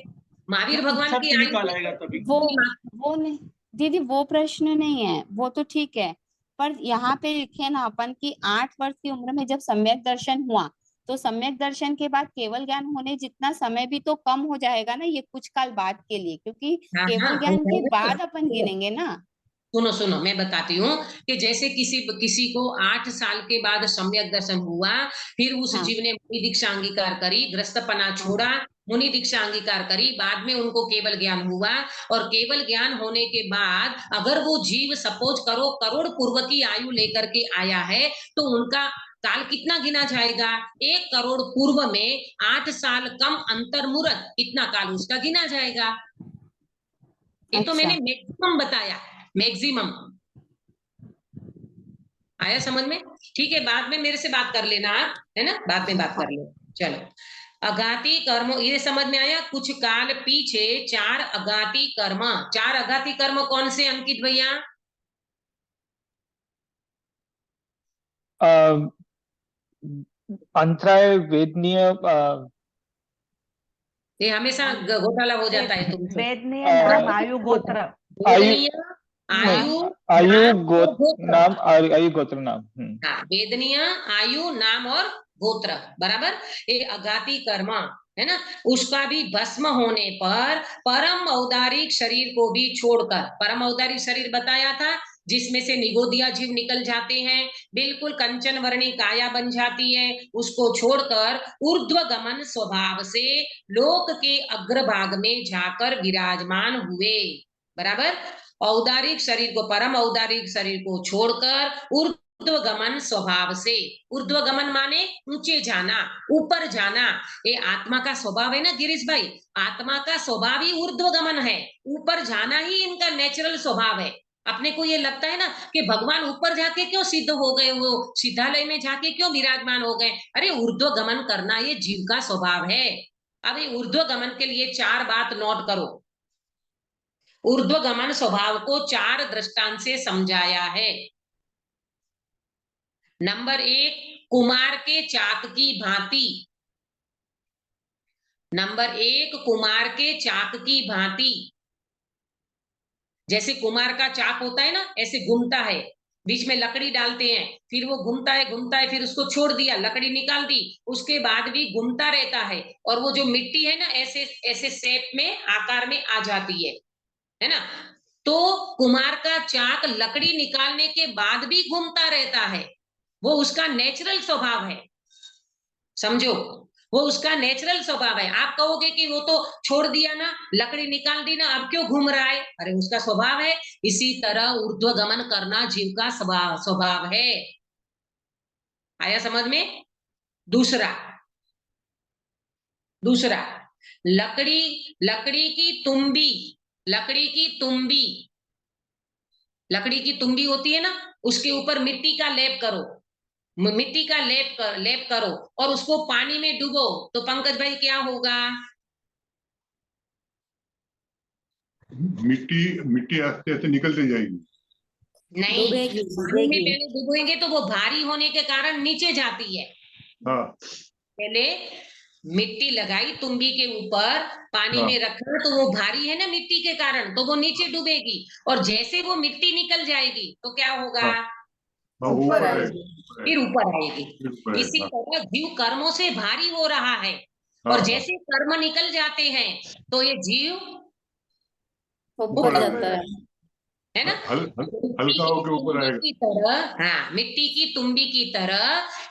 महावीर भगवान की उत्सर्पिणी आयु काल में आएगा तो तभी। वो नहीं दीदी, वो प्रश्न नहीं है, वो तो ठीक है, पर यहाँ पे लिखे ना अपन की 8 वर्ष की उम्र में जब सम्यक दर्शन हुआ, तो सम्यक दर्शन के बाद केवल ज्ञान होने जितना समय भी तो कम हो जाएगा ना, ये कुछ काल बाद के लिए, क्योंकि हाँ हाँ केवल हो ज्ञान के जाएगा। बाद अपन गिनेंगे ना। सुनो सुनो, मैं बताती हूँ कि जैसे किसी किसी को 8 साल के बाद सम्यक दर्शन हुआ, फिर उस हाँ जीव ने मुनि दीक्षा अंगीकार करी, गृहस्थपना हाँ छोड़ा, मुनि दीक्षा अंगीकार करी, बाद में उनको केवल ज्ञान हुआ। और केवल ज्ञान होने के बाद अगर वो जीव सपोज करो करोड़ पूर्व की आयु लेकर के आया है, तो उनका काल कितना गिना जाएगा? 1 करोड़ पूर्व में 8 साल कम अंतर्मुहूर्त, इतना काल उसका गिना जाएगा। ये तो मैंने अच्छा मैक्सिमम बताया, मैक्सिमम। आया समझ में? ठीक है, बाद में मेरे से बात कर लेना आप, है ना, बाद में बात कर लो। चलो, अघाती कर्म ये समझ में आया। कुछ काल पीछे 4 अघाती कर्म, 4 अघाती कर्म कौन से अंकित भैया? अंतराय वेदनीय ये हमेशा घोटाला हो जाता है तुमसे। वेदनीय नाम, आयु, गोत्र, आयु वेदनीय, नाम, आयु, आयु नाम और गोत्र। नाम आयु गोत्र नाम। हाँ, वेदनीय, आयु, नाम और गोत्र, बराबर। ये अघाती कर्म है ना, उसका भी भस्म होने पर परम औदारिक शरीर को भी छोड़कर, परम औदारिक शरीर बताया था जिसमें से निगोदिया जीव निकल जाते हैं, बिल्कुल कंचन वर्णी काया बन जाती है, उसको छोड़कर ऊर्ध्व गमन स्वभाव से लोक के अग्रभाग में जाकर विराजमान हुए, बराबर। औदारिक शरीर को, परम औदारिक शरीर को छोड़कर ऊर्ध्वगमन स्वभाव से, ऊर्ध्वगमन माने ऊंचे जाना, ऊपर जाना। ये आत्मा का स्वभाव है ना गिरीश भाई, आत्मा का स्वभाव ही ऊर्ध्वगमन है, ऊपर जाना ही इनका नेचुरल स्वभाव है। अपने को ये लगता है ना कि भगवान ऊपर जाके क्यों सिद्ध हो गए, वो सिद्धालय में जाके क्यों विराजमान हो गए? अरे ऊर्ध्वगमन करना ये जीव का स्वभाव है। अब ये ऊर्ध्वगमन के लिए 4 बात नोट करो। ऊर्ध्वगमन स्वभाव को 4 दृष्टांत से समझाया है। नंबर 1, कुमार के चाक की भांति। नंबर 1, कुमार के चाक की भांति। जैसे कुमार का चाक होता है ना, ऐसे घूमता है, बीच में लकड़ी डालते हैं, फिर वो घूमता है, फिर उसको छोड़ दिया, लकड़ी निकाल दी, उसके बाद भी घूमता रहता है, और वो जो मिट्टी है ना ऐसे ऐसे शेप में, आकार में आ जाती है ना। तो कुमार का चाक लकड़ी निकालने के बाद भी घूमता रहता है, वो उसका नेचुरल स्वभाव है, समझो, वो उसका नेचुरल स्वभाव है। आप कहोगे कि वो तो छोड़ दिया ना, लकड़ी निकाल दी ना, अब क्यों घूम रहा है? अरे उसका स्वभाव है। इसी तरह ऊर्ध्वगमन करना जीव का स्वभाव है। आया समझ में? दूसरा, लकड़ी लकड़ी की तुम्बी, लकड़ी की तुम्बी, लकड़ी की तुम्बी होती है ना, उसके ऊपर मिट्टी का लेप करो, मिट्टी का लेप करो और उसको पानी में डुबो, तो पंकज भाई क्या होगा? मिट्टी मिट्टी आस्ते आस्ते निकलते जाएगी। नहीं, डूबेगी पानी में डूबेगी। पहले डूबेंगे तो वो भारी होने के कारण नीचे जाती है। हाँ पहले मिट्टी लगाई तुम्बी के ऊपर, पानी हाँ। में रखा तो वो भारी है ना मिट्टी के कारण, तो वो नीचे डूबेगी। और जैसे वो मिट्टी निकल जाएगी तो क्या होगा? हाँ। हाँ, ऊपर ऊपर आएगी। आएगा। फिर ऊपर आएगी। फिर ऊपर आएगा। इसी तरह जीव कर्मों से भारी हो रहा है, हाँ, और हाँ। जैसे कर्म निकल जाते हैं तो ये जीव ऊपर ऊपर जाता है। है ना। हल्का होके ऊपर तुम्बी आएगा। की तरह, हाँ, मिट्टी की तुम्बी की तरह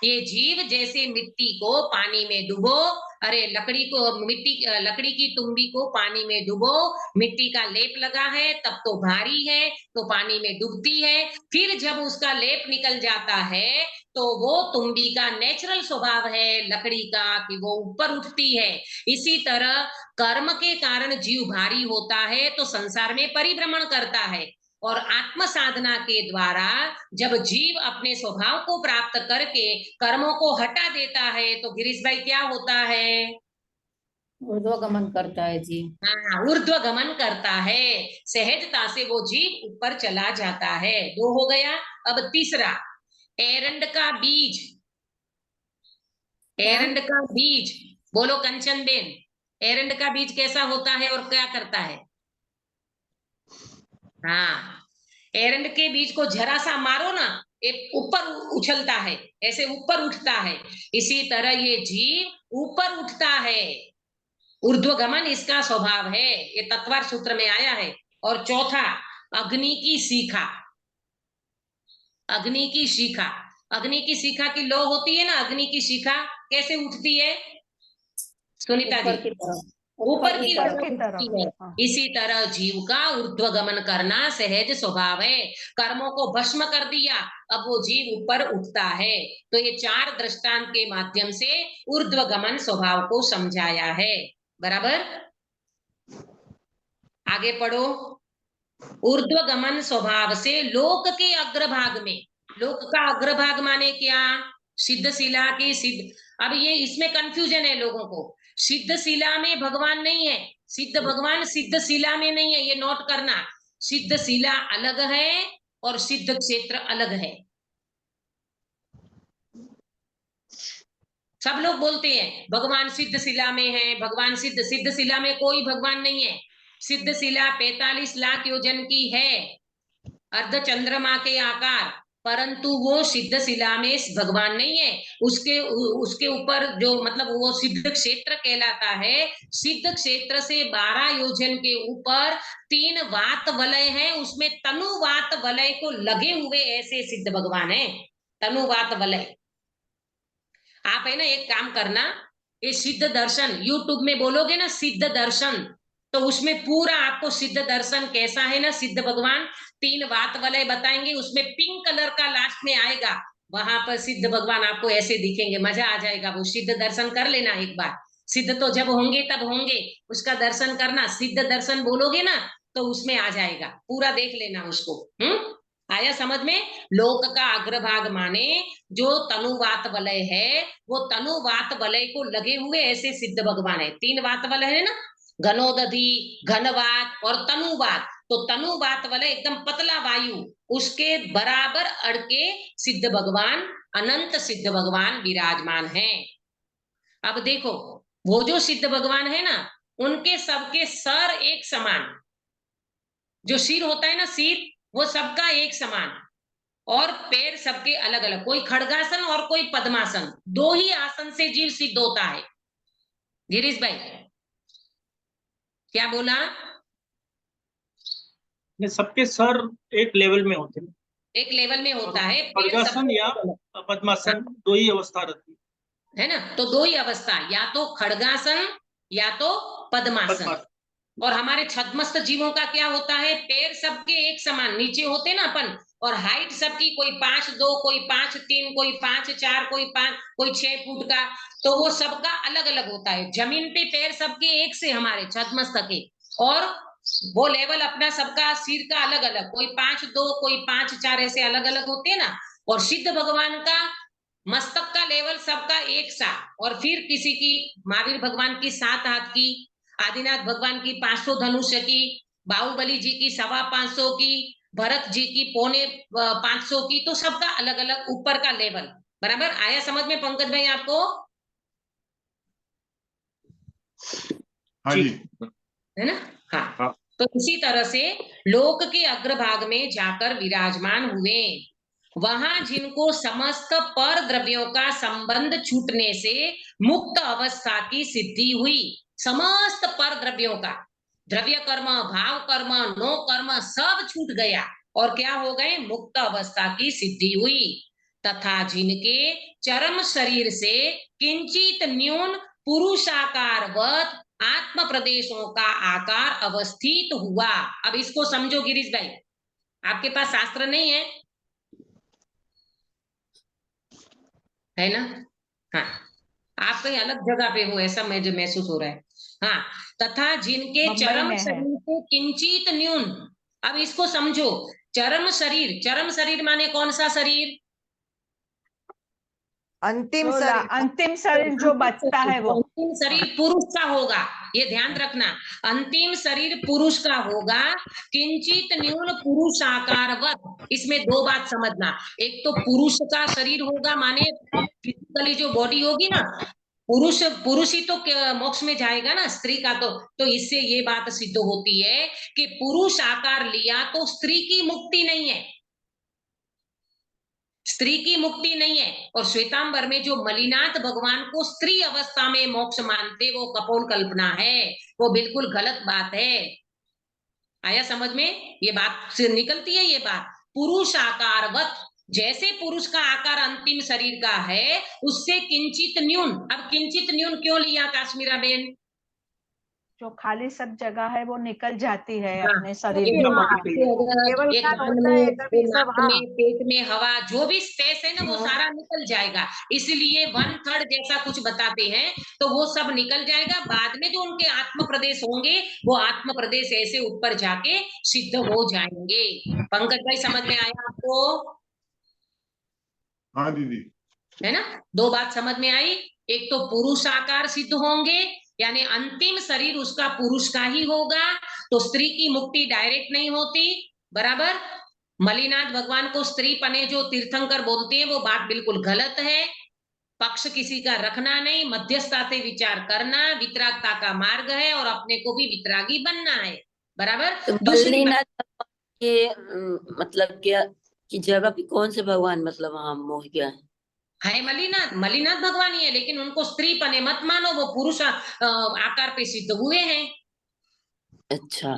ये जीव जैसे मिट्टी को पानी में डुबो, अरे लकड़ी की तुम्बी को पानी में डुबो, मिट्टी का लेप लगा है तब तो भारी है तो पानी में डूबती है। फिर जब उसका लेप निकल जाता है तो वो तुम्बी का नेचुरल स्वभाव है लकड़ी का कि वो ऊपर उठती है। इसी तरह कर्म के कारण जीव भारी होता है तो संसार में परिभ्रमण करता है, और आत्म साधना के द्वारा जब जीव अपने स्वभाव को प्राप्त करके कर्मों को हटा देता है तो गिरीश भाई क्या होता है? ऊर्ध्वगमन करता है जी। हाँ, ऊर्ध्व गमन करता है। सहजता से वो जीव ऊपर चला जाता है। 2 हो गया। अब तीसरा, एरंड का बीज। एरंड का बीज बोलो कंचन बेन, एरंड का बीज कैसा होता है और क्या करता है? हाँ, एरंड के बीज को जरा सा मारो ना, एक ऊपर उछलता है, ऐसे ऊपर उठता है। इसी तरह ये जीव ऊपर उठता है, ऊर्ध्वगमन इसका स्वभाव है। ये तत्वार सूत्र में आया है। और चौथा, अग्नि की शिखा। अग्नि की शिखा, अग्नि की शिखा की लौ होती है ना, अग्नि की शिखा कैसे उठती है सुनीता जी? ऊपर की ऊपर तरफ की उठती तरफ। है। हाँ। इसी तरह जीव का ऊर्ध्वगमन करना सहज स्वभाव है। कर्मों को भस्म कर दिया, अब वो जीव ऊपर उठता है। तो ये 4 दृष्टांत के माध्यम से ऊर्ध्वगमन स्वभाव को समझाया है। बराबर, आगे पढ़ो। ऊर्ध्वगमन स्वभाव से लोक के अग्रभाग में, लोक का अग्रभाग माने क्या? सिद्ध शिला की सिद्ध। अब ये इसमें कंफ्यूजन है लोगों को, सिद्ध शिला में भगवान नहीं है, सिद्ध भगवान सिद्ध शिला में नहीं है, ये नोट करना। सिद्ध शिला अलग है और सिद्ध क्षेत्र अलग है। सब लोग बोलते हैं भगवान सिद्ध शिला में है, भगवान सिद्ध शिला में कोई भगवान नहीं है। सिद्ध शिला 45 लाख योजन की है, अर्ध चंद्रमा के आकार, परंतु वो सिद्ध शिला में भगवान नहीं है। उसके ऊपर जो मतलब वो सिद्ध क्षेत्र कहलाता है। सिद्ध क्षेत्र से 12 योजन के ऊपर 3 वात वलय है, उसमें तनु वात वलय को लगे हुए ऐसे सिद्ध भगवान है। तनु वात वलय, आप है ना एक काम करना, ये सिद्ध दर्शन यूट्यूब में बोलोगे ना सिद्ध दर्शन, तो उसमें पूरा आपको सिद्ध दर्शन कैसा है ना, सिद्ध भगवान 3 वात वलय बताएंगे, उसमें पिंक कलर का लास्ट में आएगा, वहां पर सिद्ध भगवान आपको ऐसे दिखेंगे, मजा आ जाएगा। वो सिद्ध दर्शन कर लेना एक बार, सिद्ध तो जब होंगे तब होंगे, उसका दर्शन करना। सिद्ध दर्शन बोलोगे ना तो उसमें आ जाएगा, पूरा देख लेना उसको। आया समझ में? लोक का अग्रभाग माने जो तनुवात वलय है, वो तनुवात वलय को लगे हुए ऐसे सिद्ध भगवान है। 3 वात वलय है ना, घनोदधि, घनवात और तनुवात। तो तनुवात वलय एकदम पतला वायु, उसके बराबर अड़के सिद्ध भगवान, अनंत सिद्ध भगवान विराजमान है। अब देखो, वो जो सिद्ध भगवान है ना, उनके सबके सर एक समान, जो सिर होता है ना सिर, वो सबका एक समान, और पैर सबके अलग अलग, कोई खड़गासन और कोई पद्मासन, 2 ही आसन से जीव सिद्ध होता है। गिरीश भाई क्या बोला? ये सबके सर एक लेवल में होते हैं, एक लेवल में होता है, पैर खड़गासन सबके या अलग अलग, पद्मासन 2 ही अवस्था रहती है ना। तो 2 ही अवस्था, या तो खड़गासन या तो है। पद्मासन। और हमारे छद्मस्त जीवों का क्या होता है, पैर सबके एक समान नीचे होते ना अपन, और हाइट सबकी कोई 5'2", कोई 5'3", कोई 5'4", कोई 6 फुट का, तो वो सबका अलग अलग होता है। जमीन पे पैर सबके एक से हमारे छद्मस्त के, और वो लेवल अपना सबका सिर का अलग अलग, कोई 5'2", कोई 5'4", ऐसे अलग अलग होते हैं ना। और सिद्ध भगवान का मस्तक का लेवल सबका एक सा, और फिर किसी की, महावीर भगवान की 7 हाथ की, आदिनाथ भगवान की 500 धनुष्य की, बाहुबली जी की 525 की, भरत जी की 450 की, तो सबका अलग अलग ऊपर का लेवल। बराबर आया समझ में पंकज भाई आपको? हाँ जी। है ना? हाँ। हाँ। तो इसी तरह से लोक के अग्रभाग में जाकर विराजमान हुए, वहां जिनको समस्त पर द्रव्यों का संबंध छूटने से मुक्त अवस्था की सिद्धि हुई। समस्त पर द्रव्यों का, द्रव्य कर्म, भाव कर्म, नो कर्म सब छूट गया और क्या हो गए? मुक्त अवस्था की सिद्धि हुई। तथा जिनके चरम शरीर से किंचित न्यून पुरुषाकारवत आत्म प्रदेशों का आकार अवस्थित हुआ। अब इसको समझो गिरीश भाई, आपके पास शास्त्र नहीं है ना? हाँ, आप कहीं अलग जगह पे हो ऐसा मुझे महसूस हो रहा है। हाँ, तथा जिनके मुंबई चरम में है। शरीर से किंचित न्यून, अब इसको समझो, चरम शरीर माने कौन सा शरीर? अंतिम शरीर। अंतिम शरीर जो बचता है वो। अंतिम शरीर पुरुष का होगा, ये ध्यान रखना। अंतिम शरीर पुरुष का होगा, किंचित न्यून पुरुष आकारवत। इसमें दो बात समझना, एक तो पुरुष का शरीर होगा माने फिजिकली जो बॉडी होगी ना, पुरुष ही तो मोक्ष में जाएगा ना, स्त्री का तो इससे ये बात सिद्ध होती है कि पुरुष आकार लिया तो स्त्री की मुक्ति नहीं है, स्त्री की मुक्ति नहीं है। और श्वेतांबर में जो मलिनाथ भगवान को स्त्री अवस्था में मोक्ष मानते, वो कपोल कल्पना है, वो बिल्कुल गलत बात है। आया समझ में? ये बात से निकलती है ये बात। पुरुष आकारवत, जैसे पुरुष का आकार अंतिम शरीर का है, उससे किंचित न्यून। अब किंचित न्यून क्यों लिया काश्मीरा बेन? जो खाली सब जगह है वो निकल जाती है हाँ, अपने शरीर एक में। केवल एक ज्ञान कान होता में, है तभी एक सब। नाक हाँ। में, पेट में हवा, जो भी स्पेस है ना वो सारा निकल जाएगा। इसलिए 1/3 जैसा कुछ बताते हैं, तो वो सब निकल जाएगा। बाद में जो उनके आत्म प्रदेश होंगे, वो आत्म प्रदेश ऐसे ऊपर जाके सिद्ध हो जाएंगे। पंकज भाई समझ में आया आपको? हाँ दीदी। है ना? दो बात समझ में आई। एक तो पुरुष आकार सिद्ध होंगे, यानी अंतिम शरीर उसका पुरुष का ही होगा, तो स्त्री की मुक्ति डायरेक्ट नहीं होती। बराबर? मलिनाथ भगवान को स्त्री पने जो तीर्थंकर बोलते हैं, वो बात बिल्कुल गलत है। पक्ष किसी का रखना नहीं, मध्यस्थता से विचार करना वितरागता का मार्ग है, और अपने को भी वितरागी बनना है। बराबर? तो दूसरी बात, बल्लीनाथ के मतलब क्या की जगह पे कौन से भगवान मतलब वहां मोह गया है? मलिनाथ भगवान ही है, लेकिन उनको स्त्री पने मत मानो, वो पुरुष आकार पे सिद्ध हुए हैं। अच्छा।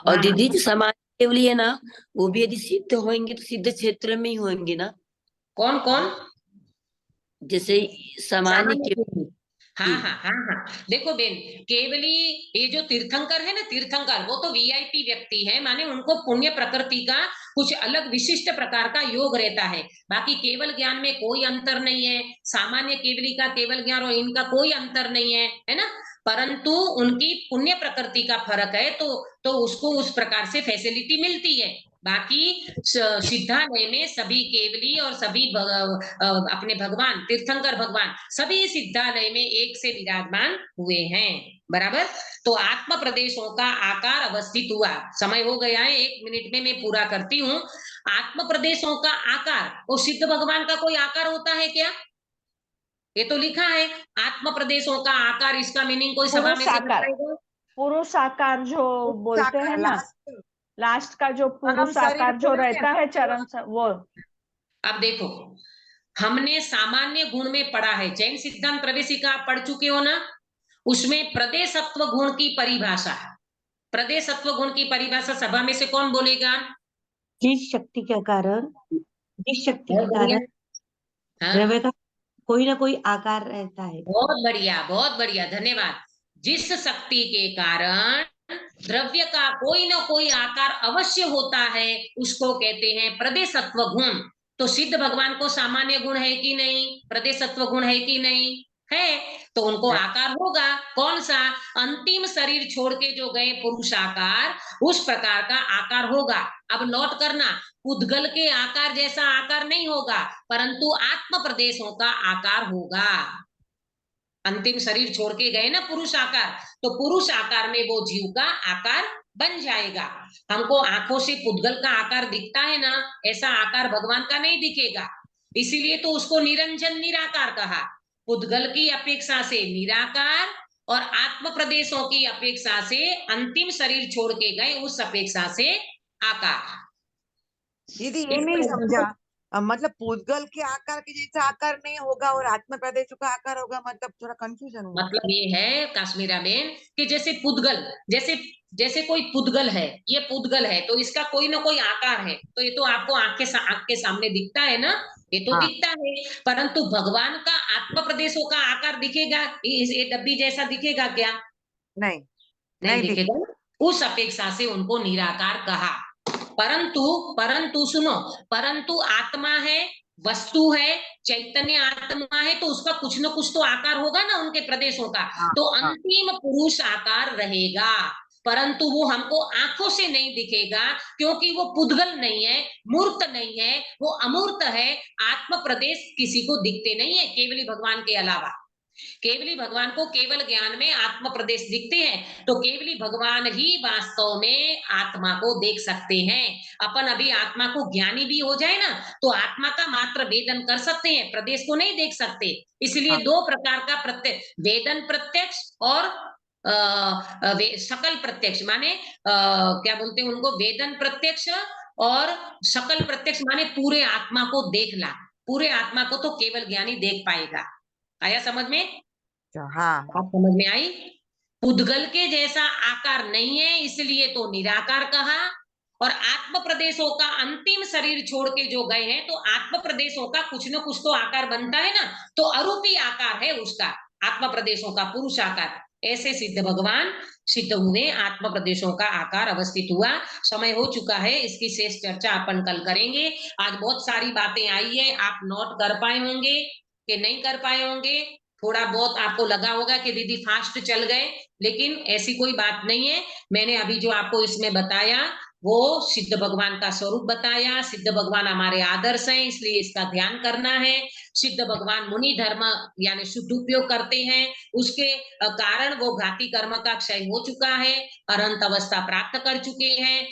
और दीदी जो समाज केवली है ना, वो भी यदि सिद्ध होंगे तो सिद्ध क्षेत्र में ही होंगे ना? कौन कौन? जैसे सामान्य सामान्य केवली। केवली। हाँ। देखो बेन, केवली ये जो तीर्थंकर है ना, तीर्थंकर वो तो वीआईपी व्यक्ति है, माने उनको पुण्य प्रकृति का कुछ अलग विशिष्ट प्रकार का योग रहता है। बाकी केवल ज्ञान में कोई अंतर नहीं है, सामान्य केवली का केवल ज्ञान और इनका कोई अंतर नहीं है ना? परंतु उनकी पुण्य प्रकृति का फर्क है, तो उसको उस प्रकार से फैसिलिटी मिलती है। बाकी सिद्धालय में सभी केवली और सभी अपने भगवान तीर्थंकर भगवान सभी सिद्धालय में एक से विराजमान हुए हैं। बराबर? तो आत्म प्रदेशों का आकार अवस्थित हुआ। समय हो गया है, 1 मिनट में मैं पूरा करती हूँ। आत्म प्रदेशों का आकार, और सिद्ध भगवान का कोई आकार होता है क्या? ये तो लिखा है आत्म प्रदेशों का आकार, इसका मीनिंग कोई सभा में से बताएगा? पुरुष आकार जो बोलते हैं ना, लास्ट का जो पुरुष शरीर आकार जो बोलते रहता हैं। है चरण वो। अब देखो, हमने सामान्य गुण में पढ़ा है, जैन सिद्धांत प्रवेशिका आप पढ़ चुके हो ना, उसमें प्रदेशत्व गुण की परिभाषा, प्रदेशत्व गुण की परिभाषा सभा में से कौन बोलेगा? जिस शक्ति के कारण हाँ, द्रव्य का कोई ना कोई आकार रहता है। बहुत बढ़िया, धन्यवाद। जिस शक्ति के कारण द्रव्य का कोई ना कोई आकार अवश्य होता है, उसको कहते हैं प्रदेशत्व गुण। तो सिद्ध भगवान को सामान्य गुण है कि नहीं, प्रदेशत्व गुण है कि नहीं? है। तो उनको आकार होगा, कौन सा? अंतिम शरीर छोड़ के जो गए पुरुष आकार, उस प्रकार का आकार होगा। अब नोट करना, उद्गल के आकार जैसा आकार नहीं होगा, परंतु आत्म प्रदेशों का आकार होगा। अंतिम शरीर छोड़ के गए ना पुरुष आकार, तो पुरुष आकार में वो जीव का आकार बन जाएगा। हमको आंखों से पुद्गल का आकार दिखता है ना, ऐसा आकार भगवान का नहीं दिखेगा, इसीलिए तो उसको निरंजन निराकार कहा। पुद्गल की अपेक्षा से निराकार और आत्म प्रदेशों की अपेक्षा से अंतिम शरीर छोड़ के गए उस अपेक्षा से आकार। दीदी ये नहीं समझा, मतलब पूतगल के आकार के जैसा आकार नहीं होगा और आत्म प्रदेशों का आकार होगा, मतलब थोड़ा कंफ्यूजन हुआ। मतलब ये है काश्मीरा बेन कि जैसे पुद्गल, जैसे जैसे कोई पुद्गल है, ये पुद्गल है तो इसका कोई ना कोई आकार है, तो ये तो आपको आंख के सामने दिखता है ना, ये तो हाँ। दिखता है, परंतु भगवान का आत्म प्रदेशों का आकार दिखेगा, ये डब्बी जैसा दिखेगा क्या? नहीं नहीं दिखेगा ना? उस अपेक्षा से उनको निराकार कहा। परंतु परंतु सुनो, परंतु आत्मा है, वस्तु है, चैतन्य आत्मा है, तो उसका कुछ न कुछ तो आकार होगा ना उनके प्रदेशों का। हाँ, तो हाँ। अंतिम पुरुष आकार रहेगा, परंतु वो हमको आंखों से नहीं दिखेगा, क्योंकि वो पुद्गल नहीं है, मूर्त नहीं है, वो अमूर्त है। आत्म प्रदेश किसी को दिखते नहीं है केवली भगवान के अलावा। केवली भगवान को केवल ज्ञान में आत्म प्रदेश दिखते हैं, तो केवली भगवान ही वास्तव में आत्मा को देख सकते हैं। अपन अभी आत्मा को ज्ञानी भी हो जाए ना, तो आत्मा का मात्र वेदन कर सकते हैं, प्रदेश को नहीं देख सकते। इसलिए हाँ। दो प्रकार का प्रत्यक्ष, वेदन प्रत्यक्ष और सकल प्रत्यक्ष, माने क्या बोलते हैं उनको, वेदन प्रत्यक्ष और सकल प्रत्यक्ष, माने पूरे आत्मा को देखना। पूरे आत्मा को तो केवल ज्ञानी देख पाएगा। आया समझ में? हाँ। बात समझ में आई? पुद्गल के जैसा आकार नहीं है, इसलिए तो निराकार कहा। और आत्म प्रदेशों का अंतिम शरीर छोड़ के जो गए हैं, तो आत्म प्रदेशों का कुछ न कुछ तो आकार बनता है ना, तो अरूपी आकार है उसका, आत्म प्रदेशों का पुरुष आकार। ऐसे सिद्ध भगवान सिद्ध हुए, आत्म प्रदेशों का आकार अवस्थित हुआ। समय हो चुका है, इसकी शेष चर्चा अपन कल करेंगे। आज बहुत सारी बातें आई है, आप नोट कर पाए होंगे कि नहीं कर पाए होंगे। थोड़ा बहुत आपको लगा होगा कि दीदी फास्ट चल गए, लेकिन ऐसी कोई बात नहीं है। मैंने अभी जो आपको इसमें बताया वो सिद्ध भगवान का स्वरूप बताया। सिद्ध भगवान हमारे आदर्श हैं, इसलिए इसका ध्यान करना है। सिद्ध भगवान मुनि धर्म यानी शुद्ध उपयोग करते हैं, उसके कारण वो घाती कर्म का क्षय हो चुका है, अनंत अवस्था प्राप्त कर चुके हैं।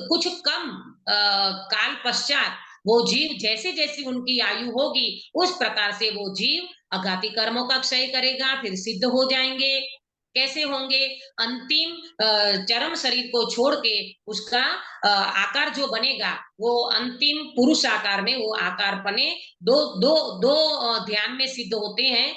कुछ कम काल पश्चात वो जीव जैसे जैसी उनकी आयु होगी, उस प्रकार से वो जीव अघाती कर्मों का क्षय करेगा, फिर सिद्ध हो जाएंगे। कैसे होंगे? अंतिम चरम शरीर को छोड़ के उसका आकार जो बनेगा, वो अंतिम पुरुष आकार में वो आकार बने। दो दो दो ध्यान में सिद्ध होते हैं,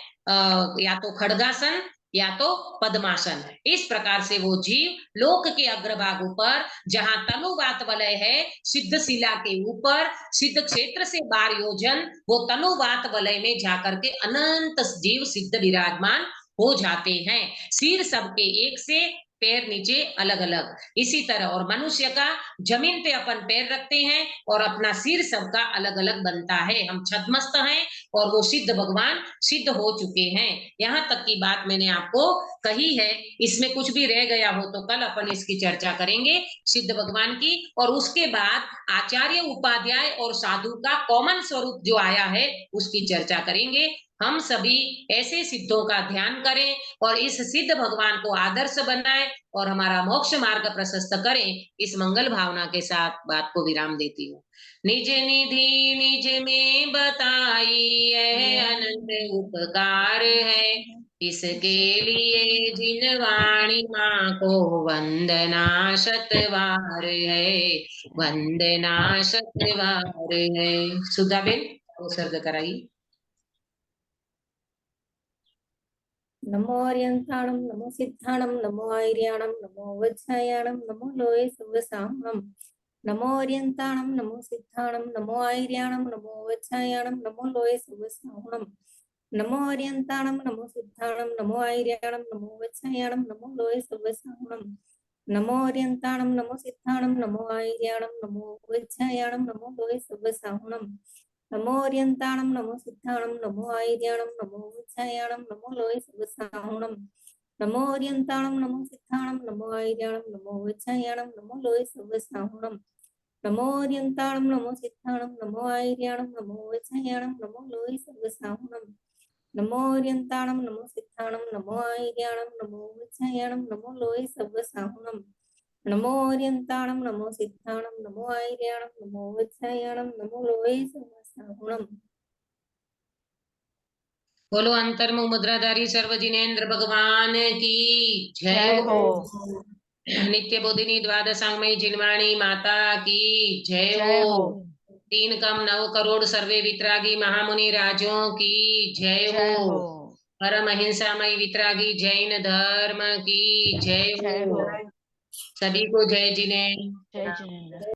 या तो खड्गासन या तो पद्मासन। इस प्रकार से वो जीव लोक के अग्रभाग ऊपर, जहां तनुवात वलय है, सिद्ध शिला के ऊपर सिद्ध क्षेत्र से 12 योजन, वो तनुवात वलय में जाकर के अनंत जीव सिद्ध विराजमान हो जाते हैं। सिर सबके एक से, पैर नीचे अलग अलग। इसी तरह और मनुष्य का जमीन पे अपन पैर रखते हैं और अपना सिर सबका अलग अलग बनता है। हम छद्मस्त हैं और वो सिद्ध भगवान सिद्ध हो चुके हैं। यहाँ तक की बात मैंने आपको कही है। इसमें कुछ भी रह गया हो तो कल अपन इसकी चर्चा करेंगे सिद्ध भगवान की, और उसके बाद आचार्य उपाध्याय और साधु का कॉमन स्वरूप जो आया है उसकी चर्चा करेंगे। हम सभी ऐसे सिद्धों का ध्यान करें और इस सिद्ध भगवान को आदर्श बनाएं और हमारा मोक्ष मार्ग प्रशस्त करें। इस मंगल भावना के साथ बात को विराम देती हूँ। निज निधि निज में बताई यह अनंत उपकार है, इसके लिए जिन वाणी माँ को वंदना शतवार है, वंदना शतवार है। सुधा बेन उत्सर्ग कराइए। नमो अर्यन्ताणं नमो सिद्धाणं नमो आर्याणं नमो वज्रायाणं नमो लोये सर्वसाम्नं। नमो अर्यन्ताणं नमो सिद्धाणं नमो आर्याणं नमो वज्रायाणं नमो लोये सर्वसाम्नं। नमो अर्यन्ताणं नमो सिद्धाणं नमो आर्याणं नमो वज्रायाणं नमो लोये सर्वसाम्नं। नमो अर्यन्ताणं नमो सिद्धाणं नमो आर्याणं नमो वज्रायाणं नमो लोये सर्वसाम्नं। नमो अर्यन्ताणं नमो सिद्धाणं नमो आर्याणं नमो वज्रायाणं नमो लोये सर्वसाम्नं। नमो अर्यन्ताणं नमो सिद्धाणं नमो आर्याणं नमो वज्रायाणं नमो लोये सर्वसाम्नं। नमो अर्यन्ताणं नमो सिद्धाणं नमो आर्याणं नमो वज्रायाणं नमो लोये सर्वसाम्नं। नमो अर्यन्ताणं नमो सिद्धाणं नमो आयर्याणं नमो वज्रायणं नमो लोये सर्वसाहुणं नमो अर्यन्ताणं नमो सिद्धाणं नमो आयर्याणं नमो वज्रायणं नमो लोये सर्वसाहुणं। बोलो अंतर्मुख मुद्राधारी सर्व जिनेन्द्र भगवान की जय जय हो। हो। नित्य बोधिनी द्वादशांगमयी जिनवाणी माता की जय जय हो। हो। 3 कम 9 करोड़ सर्वे वितरागी महामुनि राजों की जय जय हो। हो। परम अहिंसामय वितरागी जैन धर्म की जय जय हो। हो। सभी को जय जिने। जय जिनेन्द्र।